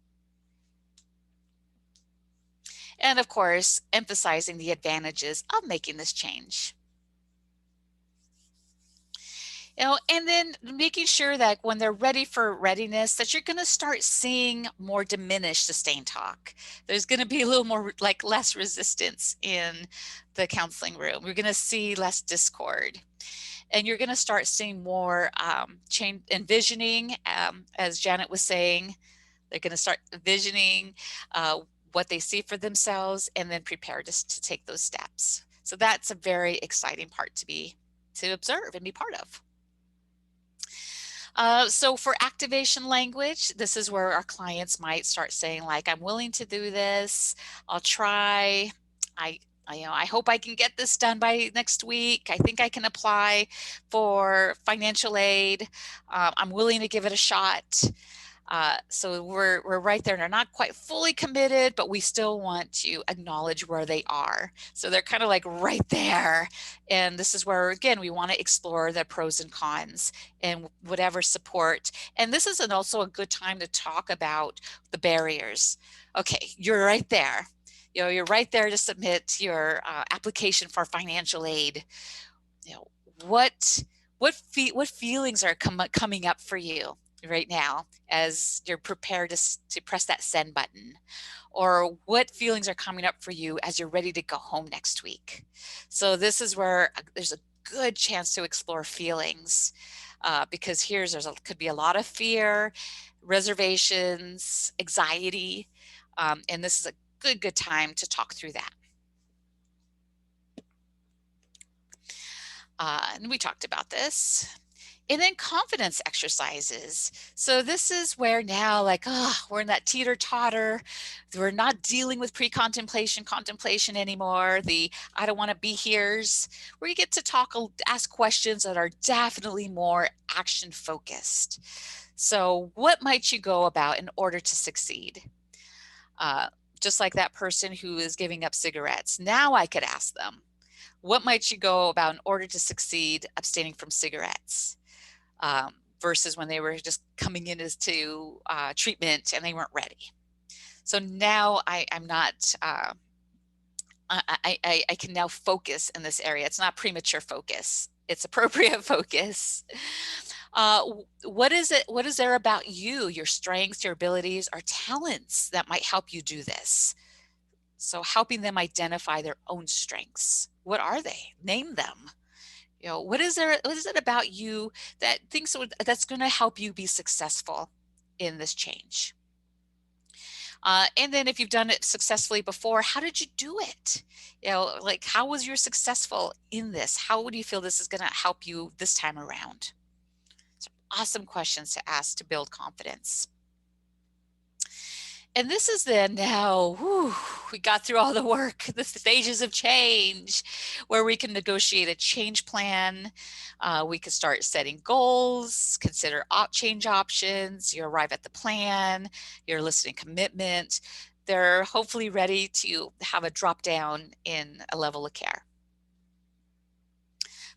And of course, emphasizing the advantages of making this change. And then making sure that when they're ready for readiness, that you're going to start seeing more diminished sustained talk. There's going to be a little more less resistance in the counseling room. We're going to see less discord. And you're going to start seeing more envisioning, as Janet was saying. They're going to start envisioning what they see for themselves and then prepare to take those steps. So that's a very exciting part to observe and be part of. So for activation language, this is where our clients might start saying like, I'm willing to do this. I'll try. I hope I can get this done by next week. I think I can apply for financial aid. I'm willing to give it a shot. So we're right there. They're not quite fully committed, but we still want to acknowledge where they are. So they're kind of like right there. And this is where, again, we want to explore the pros and cons and whatever support. And this is also a good time to talk about the barriers. Okay, you're right there. You know, you're right there to submit your application for financial aid. You know, what feelings are coming up for you right now as you're prepared to press that send button? Or what feelings are coming up for you as you're ready to go home next week? So this is where there's a good chance to explore feelings, because could be a lot of fear, reservations, anxiety, and this is a good time to talk through that. And we talked about this. And then confidence exercises. So this is where now, like, we're in that teeter-totter. We're not dealing with contemplation anymore. The I don't want to be here's, where you get to ask questions that are definitely more action focused. So what might you go about in order to succeed? Just like that person who is giving up cigarettes. Now I could ask them, what might you go about in order to succeed abstaining from cigarettes? Versus when they were just coming into treatment and they weren't ready. So now I'm not, I can now focus in this area. It's not premature focus, it's appropriate focus. What is there about you, your strengths, your abilities, or talents that might help you do this? So helping them identify their own strengths. What are they? Name them. You know, what is it about you that's going to help you be successful in this change? And then if you've done it successfully before, how did you do it? You know, like, how was you successful in this? How would you feel this is going to help you this time around? So awesome questions to ask to build confidence. And this is then now, we got through all the work, the stages of change, where we can negotiate a change plan. We can start setting goals, consider change options. You arrive at the plan, you're listing commitment. They're hopefully ready to have a drop down in a level of care.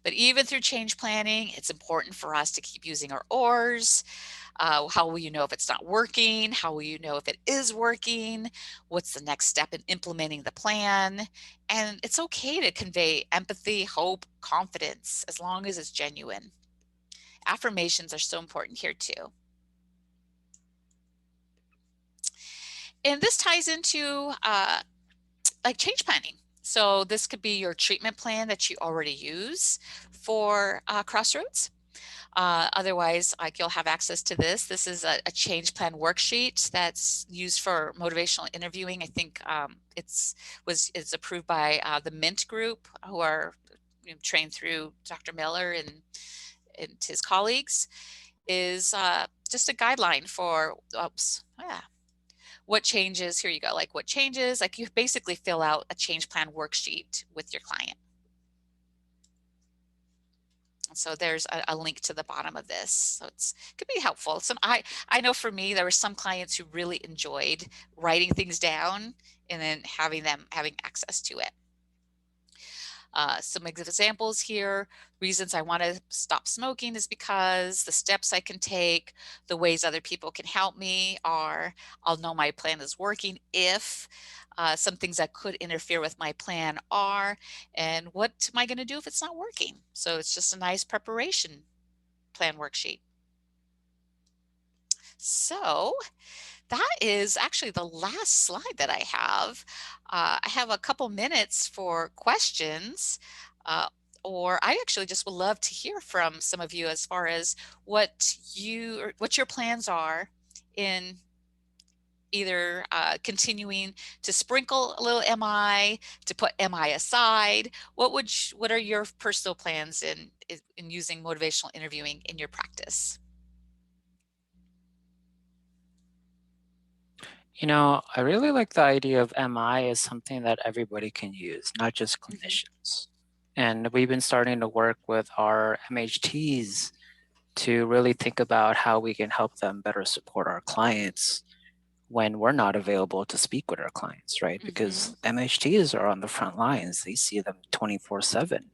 But even through change planning, it's important for us to keep using our oars. How will you know if it's not working? How will you know if it is working? What's the next step in implementing the plan? And it's okay to convey empathy, hope, confidence, as long as it's genuine. Affirmations are so important here too. And this ties into like change planning. So this could be your treatment plan that you already use for Crossroads. Otherwise, like, you'll have access to this. This is a change plan worksheet that's used for motivational interviewing. I think it's approved by the Mint group, who are trained through Dr. Miller and his colleagues. Is just a guideline for what changes. Here you go. Like, what changes? Like, you basically fill out a change plan worksheet with your client. So there's a link to the bottom of this. So it could be helpful. I know for me, there were some clients who really enjoyed writing things down and then having access to it. Some examples here. Reasons I want to stop smoking is because the steps I can take, the ways other people can help me are, I'll know my plan is working if. Some things that could interfere with my plan are, and what am I going to do if it's not working? So it's just a nice preparation plan worksheet. So that is actually the last slide that I have. I have a couple minutes for questions, or I actually just would love to hear from some of you as far as what your plans are in either continuing to sprinkle a little MI, to put MI aside. What are your personal plans in using motivational interviewing in your practice? You know, I really like the idea of MI as something that everybody can use, not just clinicians. And we've been starting to work with our MHTs to really think about how we can help them better support our clients when we're not available to speak with our clients, right? Because MHTs are on the front lines. They see them 24/7.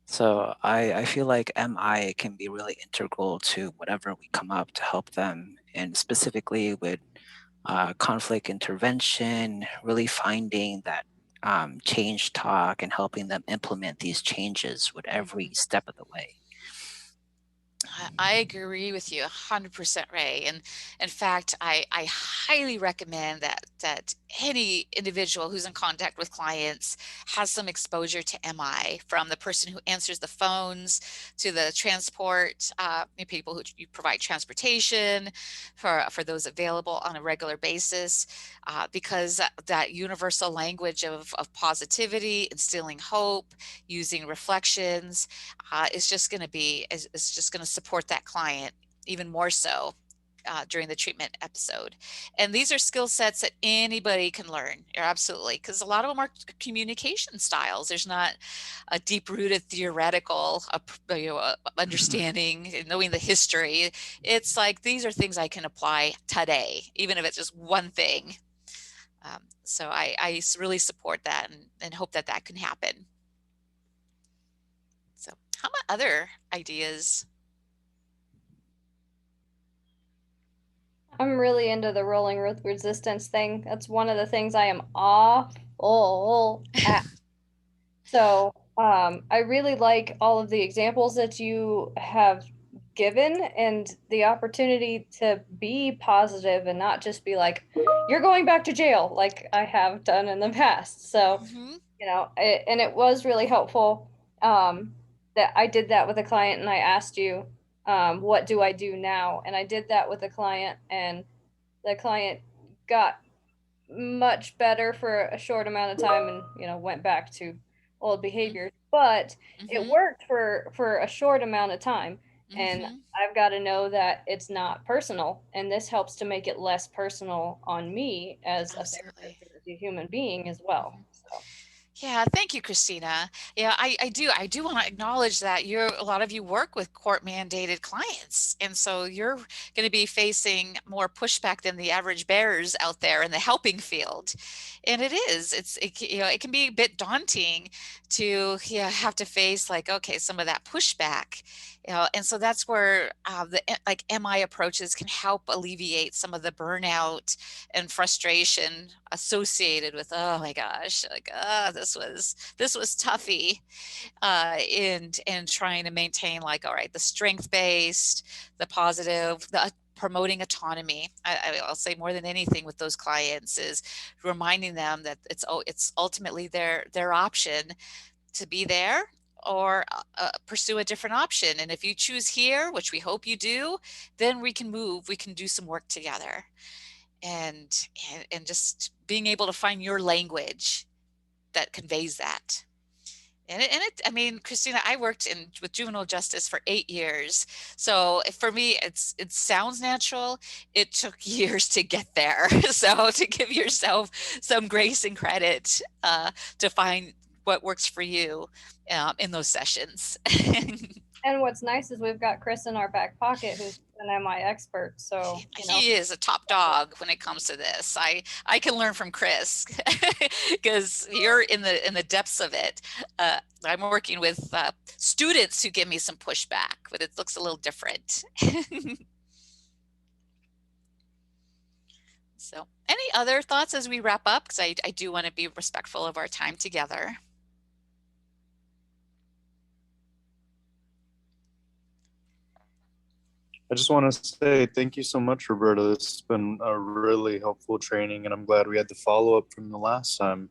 So I feel like MI can be really integral to whatever we come up to help them, and specifically with conflict intervention, really finding that change talk and helping them implement these changes with every step of the way. I agree with you 100%, Ray. And in fact, I highly recommend that any individual who's in contact with clients has some exposure to MI, from the person who answers the phones to the transport, people who you provide transportation for those available on a regular basis, because that universal language of positivity, instilling hope, using reflections, is just going to support that client even more so during the treatment episode. And these are skill sets that anybody can learn. Absolutely, because a lot of them are communication styles. There's not a deep-rooted theoretical understanding, knowing the history. It's like, these are things I can apply today, even if it's just one thing. So I really support that and hope that that can happen. So how about other ideas? I'm really into the rolling with resistance thing. That's one of the things I am awful at. So I really like all of the examples that you have given, and the opportunity to be positive and not just be like, you're going back to jail, like I have done in the past. So, and it was really helpful that I did that with a client, and I asked you, what do I do now? And I did that with a client, and the client got much better for a short amount of time and, went back to old behaviors, but it worked for a short amount of time. And I've got to know that it's not personal, and this helps to make it less personal on me as a therapist, as a human being as well. So. Yeah, thank you, Christina. Yeah, I do want to acknowledge that a lot of you work with court mandated clients. And so you're going to be facing more pushback than the average bears out there in the helping field. And it can be a bit daunting to have to face, like, okay, some of that pushback. And so that's where the MI approaches can help alleviate some of the burnout and frustration associated with, oh my gosh, this was toughy, and trying to maintain, like, all right, the strength-based, the positive, the promoting autonomy. I'll say more than anything with those clients is reminding them that it's ultimately their option to be there or pursue a different option. And if you choose here, which we hope you do, then we can do some work together. And just being able to find your language that conveys that. I mean, Christina, I worked with juvenile justice for 8 years. So for me, it sounds natural. It took years to get there. So to give yourself some grace and credit to find what works for you in those sessions. And what's nice is we've got Chris in our back pocket, who's an MI expert. So he is a top dog when it comes to this. I can learn from Chris because you're in the depths of it. I'm working with students who give me some pushback, but it looks a little different. So, any other thoughts as we wrap up? Because I do want to be respectful of our time together. I just want to say thank you so much, Roberta. This has been a really helpful training, and I'm glad we had the follow-up from the last time.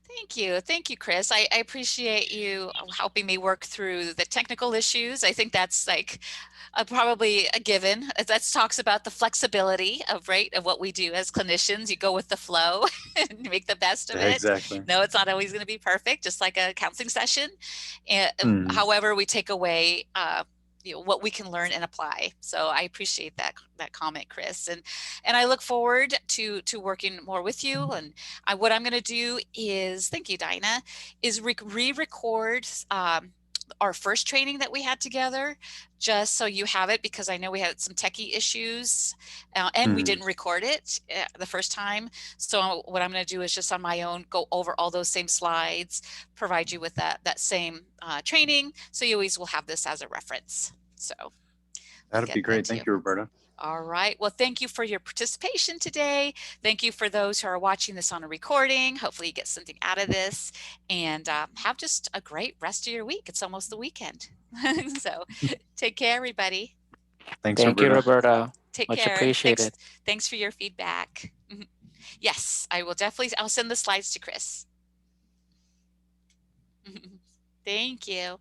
Thank you. Thank you, Chris. I appreciate you helping me work through the technical issues. I think that's probably a given. That talks about the flexibility of what we do as clinicians. You go with the flow and make the best of it. Exactly. No, it's not always going to be perfect, just like a counseling session. And however, we take away what we can learn and apply. So I appreciate that comment, Chris, and I look forward to working more with you. And what I'm going to do is, thank you, Dinah, is re-record our first training that we had together, just so you have it, because I know we had some techie issues and we didn't record it the first time. So what I'm going to do is just on my own go over all those same slides, provide you with that same training, so you always will have this as a reference. So that'd be great. Thank you, Roberta. All right. Well, thank you for your participation today. Thank you for those who are watching this on a recording. Hopefully you get something out of this, and have just a great rest of your week. It's almost the weekend. So take care, everybody. Thanks, Thank Roberta. you, Roberta. Take Much care. appreciated. Thanks for your feedback. Yes, I will definitely. I'll send the slides to Chris. Thank you.